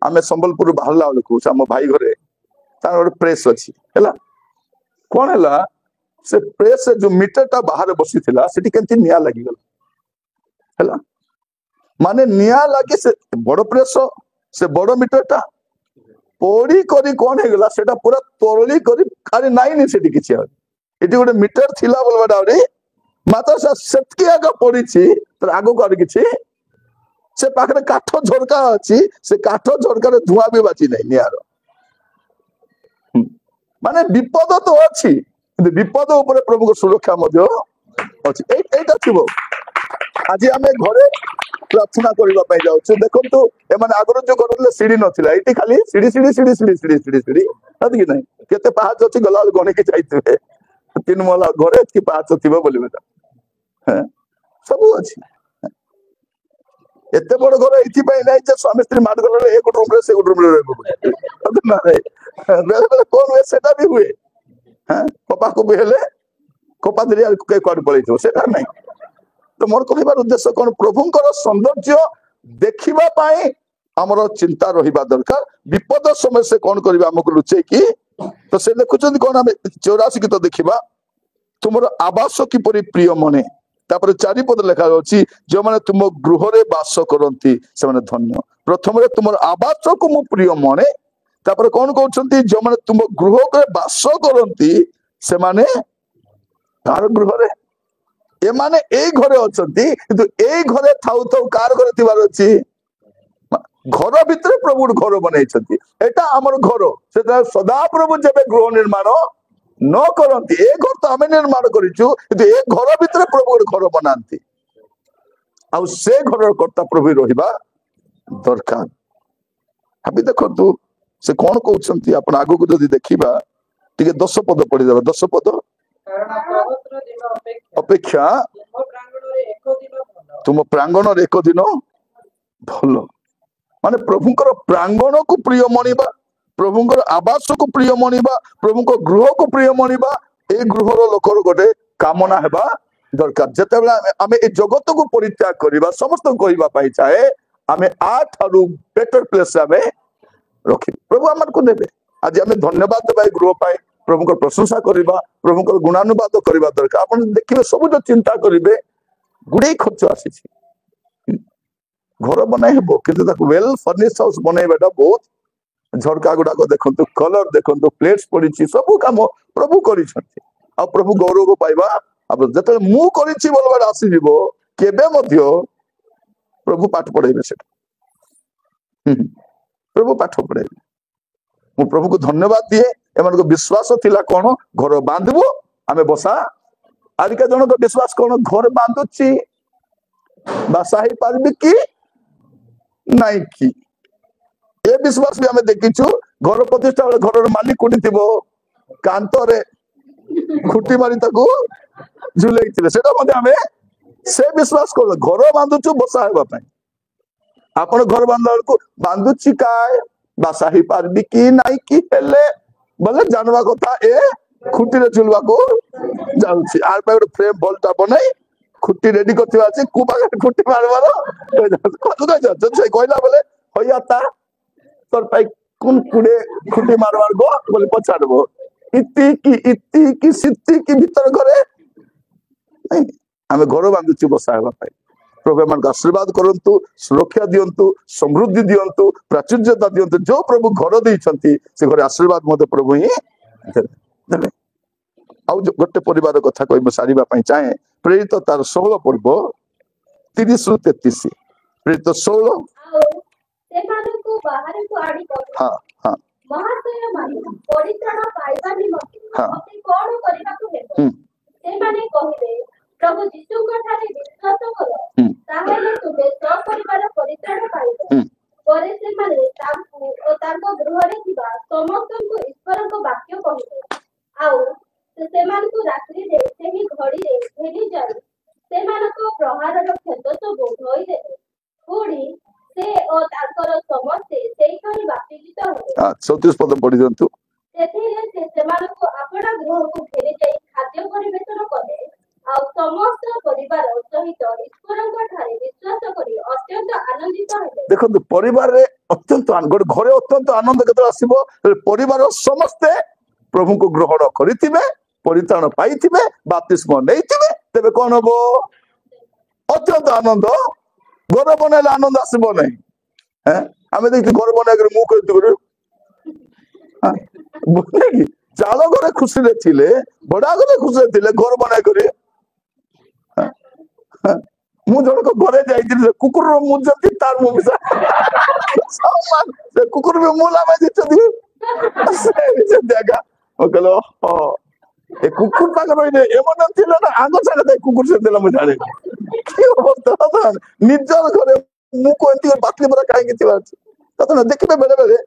आमे संबलपुर बाहरला बेलू आम भाई घरे तार गोटे प्रेस अच्छी है कौन है से प्रेस जो मीटर टा बाहर बसी थिला सेठी केंती निया लागि गला है माने निया लागि से बड़ प्रेस से बड़ मीटर टा पोड़ी करी कौन है गला सेटा पूरा तोरली करी खाली नाई नि सेठी किछि एटी गोटे मीटर थिला बोलबाडा रे मात्र सेतकी आगा पड़ी तर आगो कर किछि से पाखरे काठ झरका अच्छी से काठ झरकार धुआं भी बाची नहीं निआर माने विपद तो अच्छी विपद उपर प्रभु को सुरक्षा अच्छी एटा थिबो आज आम घरे प्रार्थना करने जाऊँ देखो एम आगर जो कर सीढ़ी नाला ये खाली सीढ़ी सीढ़ी सीढ़ी सीढ़ी सीढ़ी सीढ़ी सीढ़ी कि नहीं केते पाहाच अच्छी गला गणिक जाइए 3 महला घरे कि पाहाच थी बोल सब अच्छी एत बड़ घर ये स्वामी स्त्री मार गल एक रूम से रूम बेले कौन हुए से भी हुए कपा कपी हेले कपा धरी कड़े पलैथ से नहीं तो मोर कहबार उद्देश्य कौन प्रभुंकर सौंदर्य देखा आमर चिंता रहा दरकार विपद समय से कौन कर आमको लुचे कि तो से लिखुं कौन आम 84 गीत देखा तुम आवास किपरि प्रिय मने तापर 4 पद लिखा जाउछि जो माने तुम गृह रे बास करंती से माने धन्य प्रथम रे तुम आवास को मु प्रिय मने तापर कौन कहउछंती जो माने तुम गृह रे बास करंती से माने कार गृह रे ए माने ए घरे अछंती किंतु ए घरे थाउ थाउ कार घरे थिबार अछि घर भितर प्रभु घर बनैछंती एटा हमर घर सेटा सदा प्रभु जेबे गृह निर्माण न करती ए घर तो आम निर्माण करूँ ए घर भितर प्रभु घर बनाती आउ से घर कर्ता प्रभु रहा दरकार भाभी देखु से कौन कहते आप आग को जब देखा टे 10 पद पढ़ीदे 10 पद अपेक्षा तुम प्रांगण एक दिन भल माने प्रभुंकर प्रांगण को प्रिय मणिबा प्रभुंकर आवास को प्रिय मणिबा प्रभु गृह को प्रिय मणिबा ए गृहर लोकर गोटे कामना हेबा दरकार जते आम ए जगत को परित्याग करबा समस्त कहबा चाहे आम आठारू बेटर प्लेस आम रखी प्रभु आम को देवे आज आम धन्यवाद देवा गृह पाए प्रभु प्रशंसा करबा प्रभु गुणानुवाद करबा दरकार आप देखिए सब जो चिंता करेंगे गुड़े खर्च आसी घर बनाई हेबो किंतु ताको वेल फर्निश्ड हाउस बनैबाटा बहुत झरका गुड़ाक देखो कलर देखो प्लेट्स पड़ी सब कम प्रभु कर प्रभु गौरव पाइबा जो मु कर आसीज केबे प्रभु पाठ पढ़ेबे से प्रभु पाठ पढ़ेबे मु प्रभु को धन्यवाद दिए एम विश्वास थिला कौन घर बांधबो आमे बसा आजिका जनक विश्वास कौन घर बांधुची बासा ही पारबी कि नाई कि ए विश्वास भी आम देखीचु घर प्रतिष्ठा बेले घर मालिक कोटी थी कांतरे खुटी मारी झुले से विश्वास कर घर बांधुचु बसा होगा आप घर बांधा बेलू बांधुची काय बासा ही पारबी कि नाई कि हेले बोले जानवा कथा ए खुटी रे झुलवा को जाउची आर पे गोटे फ्रेम भलटा बनाई खुटी रेडी करथिबा अछि को पाखे खुटी मारबार कहला बोले होया ता तोर पाई कुन कुडे खुटी मारबार गो बोले पछाड़बो इत्ती की सित्ती की भीतर घरे नहीं आमे घर बांधुची बसा हेबा पाई प्रभु एम आशीर्वाद करंतु, सुरक्षा दियंतु, समृद्धि दियंतु, प्राचुर्यता दियंतु। जो प्रभु घर देइछंती से घर आशीर्वाद मते प्रभु ही देले। आउ गोटे परिवार कथा कहब सारिबा पई चाहे प्रेरित तार 16 पर्व 30 रु 33 प्रेरित 16 हाँ हाँ महाशय माने परित्राण पाइबा निमंते मते कोन करिबाकु हेबो सेमाने कहिले प्रभु यीशु ठारे विश्वास करो ताहेले तुमे सब परिवार परित्राण पाइबो परे सेमाने तांकु ओ तांको गृहरे थिबा समस्तଙ୍କୁ ईश्वरଙ୍କ वाक्य कहिले आउ सेमानकु रात्रि रे सेही घड़ी रे भेली जाई सेमानको प्रहारर खेद सब धोई देले पुणी से ओ तांकर समस्ते सेही करी बापिजित होले। 34 पद पढ़ी दियंतु। सेथिरे से सेमानको आपणा गृहକୁ फेरी जाई खाद्य परिवेषण कले आ समस्त परिवार सहित ईश्वरଙ୍କ ठारे विश्वास करी अत्यंत आनंदित होले। देखो परिवार रे अत्यंत घरे अत्यंत आनंद केते आसीबो परिवार समस्ते प्रभु को ग्रहण करिथिबे परित्राण पाइथिबे बाप्तिस्म नेइथिबे तेबे कोन हबो अत्यंत आनंद। घर बनाइले आनंद आसीबो नै हैं आमे देखि घर बनाइ कर मु कहतु कर बोले कि चाल घरे खुशी रे थिले बडा घरे खुशी रे थिले घर बनाइ करे मु जण को घरे जाइथिले कुकुर रो मु जति तार मु बिसा सामान से कुकुर में मुला में दिछथि से देखा ओ कहलो हो ए कुकुर पाक रहिने एमन थिले ना आगो सागे कुकुर से देला मु जाने की अवस्था निजर घरे मु को एंती बातली बरा काहे कि थिबा तत न देखबे बेले बेले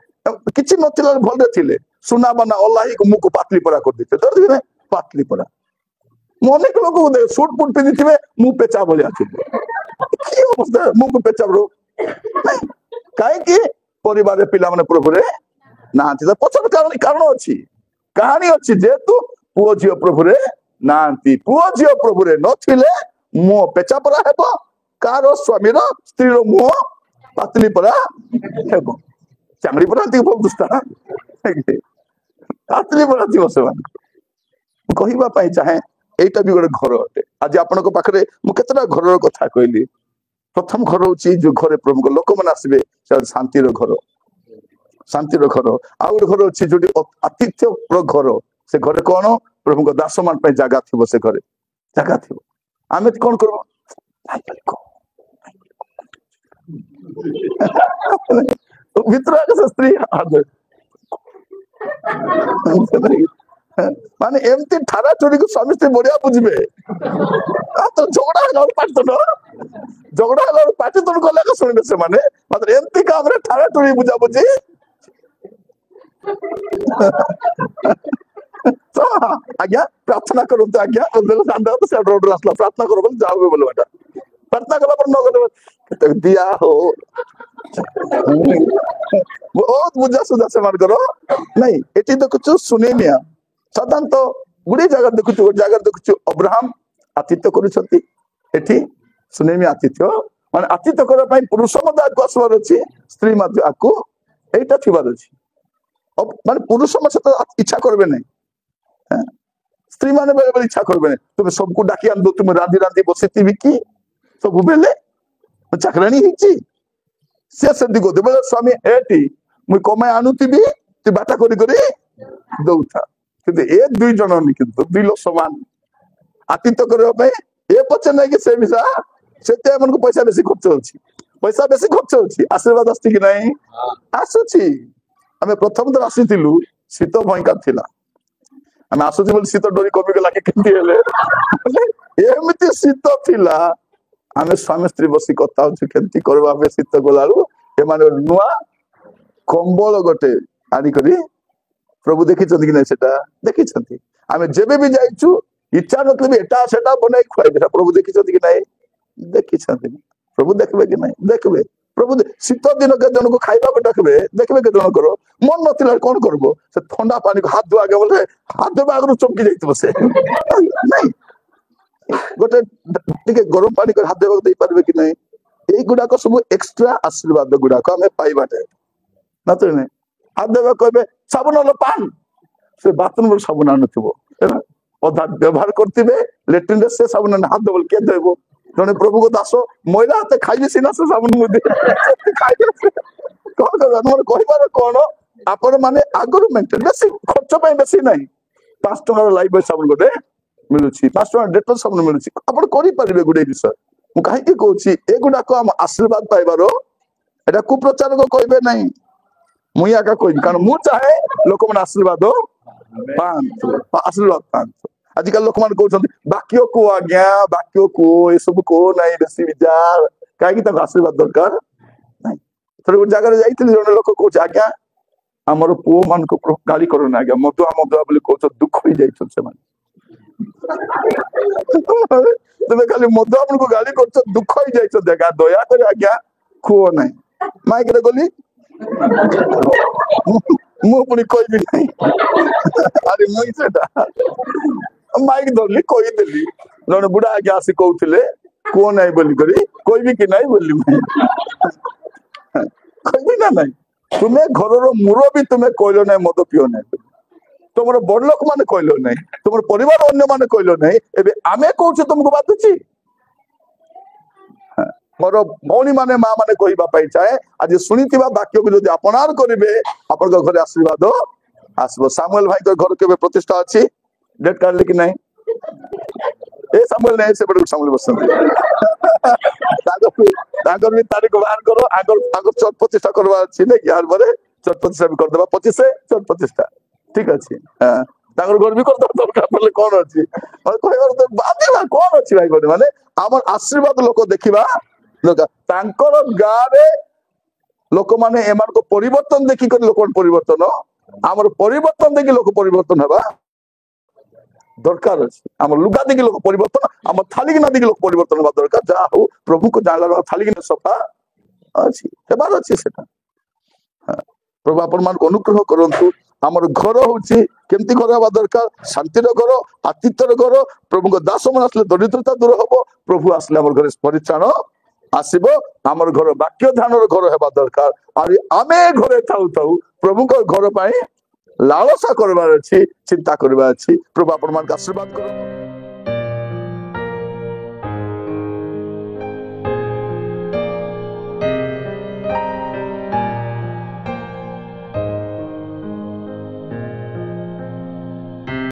किछि नथिला भल रे थिले सुना बना अल्लाह को मु को पातली परा कर दिते तो दिने पातली परा मोने को लोग दे सूट पुट पिनि थिबे मु पेचा बोलिया थिबे की अवस्था मु को पेचा ब्रो काहे कि परिवार रे पिला माने प्रभु रे नांती पछर कारण अछि कहानी अछि जेतु पुओ झियो प्रभु रे नांती पुओ झियो प्रभु रे नथिले मो पेचा परा हेबो कार स्वामी रो स्त्री रो मो पातली परा हेबो चांगड़ी परा ती बहुत दुष्टा पातली परा ती बसवान कहिबा पई चाहे एटा भी गोटे घर अटे। आज आपनको पाखरे मु केतरा घर कथा कहली प्रथम घर होची जो घरे प्रभु को लोक मन आसीबे से शांति रो घर आ गोटे घर होची जोटी आतिथ्य प्र घर से घरे कोन प्रभु को दास मान पे जागा थिबो से घरे जागा थिबो आमे कोन करबो भितर के स्त्री माने एमती ठारा चोरी को स्वामी स्त्री बढ़िया बुझबे तो झगड़ा गौर पाट तो झगड़ा गौर पाट तो गला का सुनबे से माने मात्र एमती काम रे ठारा चोरी बुझा बुझी तो आज्ञा प्रार्थना करो तो आज्ञा बोले सांदा तो से रोड रास्ता प्रार्थना करो बोले जाओगे बोले बेटा प्रार्थना करला पर न करे दिया हो बहुत बुझा सुझा से मान करो नहीं एटी तो कुछ सुने निया साधारण तो गुडी जगह देखु अब्राहम आतिथ्य करूछंती एठी सुनेमी आतिथ्य माने आतिथ्य करा पई पुरुष मध्य आको आसबार अछि स्त्री मध्य आको एटा थिबार अछि अब माने पुरुष मसे तो इच्छा करबे नै स्त्री माने बेले बेले इच्छा करबे नै तुम सबको डाकी आन दो तुम रांधी रांधी बसिती बिकी सब बेले चाकरानी हिची से दिगो देबे स्वामी एटी मु कमाय आनुतिबी ती बाटा करी करी दउथा किंतु ए दुई जन नहीं किंतु दुई लोग समान आतिथ्य करबा पई ए पछे नै कि से मिसा सेते मन को पैसा बेसी खर्च होची आशीर्वाद आस्ति कि नहीं आसुची हमें प्रथम तो आसीथिलु शीत भयंकर थिला हम आसुची बोल शीत डोरी कमी गला के केंती हेले एमिति शीत थिला हमें स्वामी स्त्री बसी कथा होची केंती करबा बे शीत गलालु ए माने नुआ कंबल गोटे आनी करी प्रभु देखी कि नहीं सेटा देखी आमे जेबे भी जाइछु इच्छा नतले भी एटा सेटा बनाई खुआई देता प्रभु देखी कि नहीं देखी प्रभु देखबे कि नहीं देखबे प्रभु शीत दिन के जन को खाइबा को डाकबे देखबे के जन करो मन नथिला कोन करबो से ठंडा पानी को हाथ धोआ के बोले हाथ धोबा आगु चमकी जाइतो से नहीं गोटे टिके गरम पानी को हाथ देबा दे परबे कि नहीं एई गुडा को सब एक्स्ट्रा आशीर्वाद गुडा को हमें पाइबाटे ना तो नहीं हाथ देबा कहबे साबुन लो पान से बाथरूम में साबुन आनुथिबो अधा व्यवहार करथिबे लेट्रिन रे से साबुन हाथ देबल के देबो ଜଣେ ପ୍ରଭୁଙ୍କ ଦାସ ମଇଳା ହାତେ ଖାଇଲେ ସିନା ସେ ସାବୁନ ମୁଦି ଖାଇଲେ କଣ କରିବା ମୋର କହିବାର କଣ ଆପଣ ମାନେ ଆଗରୁ ମେଣ୍ଟେନ ବେଶୀ ଖର୍ଚ୍ଚ ପାଇଁ ବେଶୀ ନାହିଁ 5 ଟଙ୍କାର ଲାଇଫ ବୟ ସାବୁନ ଗୋଟେ ମିଳୁଛି 5 ଟଙ୍କା ଡେଟଲ ସାବୁନ ମିଳୁଛି ଆପଣ କରିପାରିବେ ଗୋଟେ ବିଷୟ ମୁଁ କାହିଁକି କହୁଛି ଏଗୁଡାକ ଆମ ଆଶୀର୍ବାଦ ପାଇବାର ଏଟା କୁପ୍ରଚାରକ କହିବେ ନାହିଁ ମୁଁ ଆକା କହିବି କାରଣ ମୁଁ ଚାହେଁ ଲୋକମାନେ ଆଶୀର୍ବାଦ ପାଆନ୍ତୁ ଆଶୀର୍ବାଦ ପାଆନ୍ତୁ ଆଜିକାଲି ଲୋକମାନେ କହୁଛନ୍ତି ବାକ୍ୟ କୁହ ଆଜ୍ଞା ବାକ୍ୟ କୁହ ଏସବୁ କୁହ ନାହିଁ ବେଶୀ ବିଜାର କାହିଁକି ତାଙ୍କୁ ଆଶୀର୍ବାଦ ଦରକାର ନାହିଁ ଥରେ ଗୋଟେ ଜାଗାରେ ଯାଇଥିଲି ଜଣେ ଲୋକ କହୁଛି ଆଜ୍ଞା ଆମର ପୁଅ ମାନଙ୍କୁ ଗାଳି କରୁନି ଆଜ୍ଞା ମଦୁଆ ମଦୁଆ ବୋଲି କହୁଛ ଦୁଃଖ ହେଇଯାଇଛନ୍ତି ସେମାନେ ତୁମେ ଖାଲି ମଦୁଆ ମାନଙ୍କୁ ଗାଳି କରୁଛ ଦୁଃଖ ହେଇଯାଇଛନ୍ତି ଆଜ୍ଞା ଦୟାକରି ଆଜ୍ଞା କୁହ ନାହିଁ ମାଇକରେ ଗଲି ମୁଁ ପୁଣି କହିବି ନାହିଁ ଆରେ ମୁଇଁ ସେଟା ମାଇକ ଧରଲି କହିଦେଲି ଜଣେ ବୁଢା ଆଜ୍ଞା ଆସି କହୁଥିଲେ କୁହ ନାହିଁ ବୋଲି କରି କହିବି କି ନାହିଁ ବୋଲି କହିବି ନା ନାଇଁ ତୁମେ ଘରର ମୁରବୀ ତୁମେ କହିଲ ନାହିଁ ମଦ ପିଅ ନାହିଁ ତୁମର ବଡ ଲୋକ ମାନେ କହିଲ ନାହିଁ ତୁମର ପରିବାର ଅନ୍ୟ ମାନେ କହିଲ ନାହିଁ ଏବେ ଆମେ କହୁଛୁ ତୁମକୁ ବାଧୁଛି ମୋର ଭଉଣୀ ମାନେ ମା ମାନେ କହିବା ପାଇଁ ଚାହେଁ ଆଜି ଶୁଣିଥିବା ବାକ୍ୟକୁ ଯଦି ଆପଣାର କରିବେ ଆପଣଙ୍କ ଘରେ ଆଶୀର୍ବାଦ ଆସିବ ସାମୁଏଲ ଭାଇଙ୍କ ଘର କେବେ ପ୍ରତିଷ୍ଠା ଅଛି ଡେଟ୍ କାଢିଲେ କି ନାହିଁ ଏ ସାମୁଏଲ ନାହିଁ ସେପଟେ ସାମୁଏଲ ବସନ୍ତି ତାଙ୍କର ବି ତାରିଖ ବାହାର କର ଆଗର ଚଟ ପ୍ରତିଷ୍ଠା କରବାର ଅଛି ନାଇଁ ୟାର ପରେ ଚଟ ପ୍ରତିଷ୍ଠା ବି କରିଦେବା 25 ଚଟ ପ୍ରତିଷ୍ଠା ଠିକ ଅଛି ତାଙ୍କର ଘର ବି କରିଦେବା ଦରକାର ପଡିଲେ କଣ ଅଛି କହିବାର ବାଧିବା କଣ ଅଛି ଭାଇ ଭଉଣୀ ମାନେ ଆମର ଆଶୀର୍ବାଦ ଲୋକ ଦେଖିବା ତାଙ୍କର ଗାଁରେ ଲୋକମାନେ ଏମାନଙ୍କ ପରିବର୍ତ୍ତନ ଦେଖିକରି ଲୋକ ପରିବର୍ତ୍ତନ ଆମର ପରିବର୍ତ୍ତନ ଦେଖି ଲୋକ ପରିବର୍ତ୍ତନ ହେବା ଦରକାର ଅଛି ଆମର ଲୁଗା ଦେଖି ଲୋକ ପରିବର୍ତ୍ତନ ଆମ ଥାଳିକିନା ଦେଖି ଲୋକ ପରିବର୍ତ୍ତନ ହେବା ଦରକାର ଯାହା ହଉ ପ୍ରଭୁଙ୍କୁ ଜାଣିଲା ଥାଳିକିନା ସଫା ଅଛି ହେବାର ଅଛି ସେଟା ପ୍ରଭୁ ଆପଣ ମାନଙ୍କୁ ଅନୁଗ୍ରହ କରନ୍ତୁ ଆମର ଘର ହଉଛି କେମିତି ଘର ହେବା ଦରକାର ଶାନ୍ତିର ଘର ଆତିଥ୍ୟର ଘର ପ୍ରଭୁଙ୍କ ଦାସ ମାନେ ଆସିଲେ ଦରିଦ୍ରତା ଦୂର ହବ ପ୍ରଭୁ ଆସିଲେ ଆମର ଘରେ ପରିତ୍ରାଣ ଆସିବ ଆମର ଘର ବାକ୍ୟ ଧ୍ୟାନର ଘର ହେବା ଦରକାର ଆଉ ଆମେ ଘରେ ଥାଉ ଥାଉ ପ୍ରଭୁଙ୍କ ଘର ପାଇଁ ଲାଳସା କରିବାର ଅଛି ଚିନ୍ତା କରିବାର ଅଛି ପ୍ରଭୁ ଆପଣ ମାନଙ୍କୁ ଆଶୀର୍ବାଦ କରନ୍ତୁ।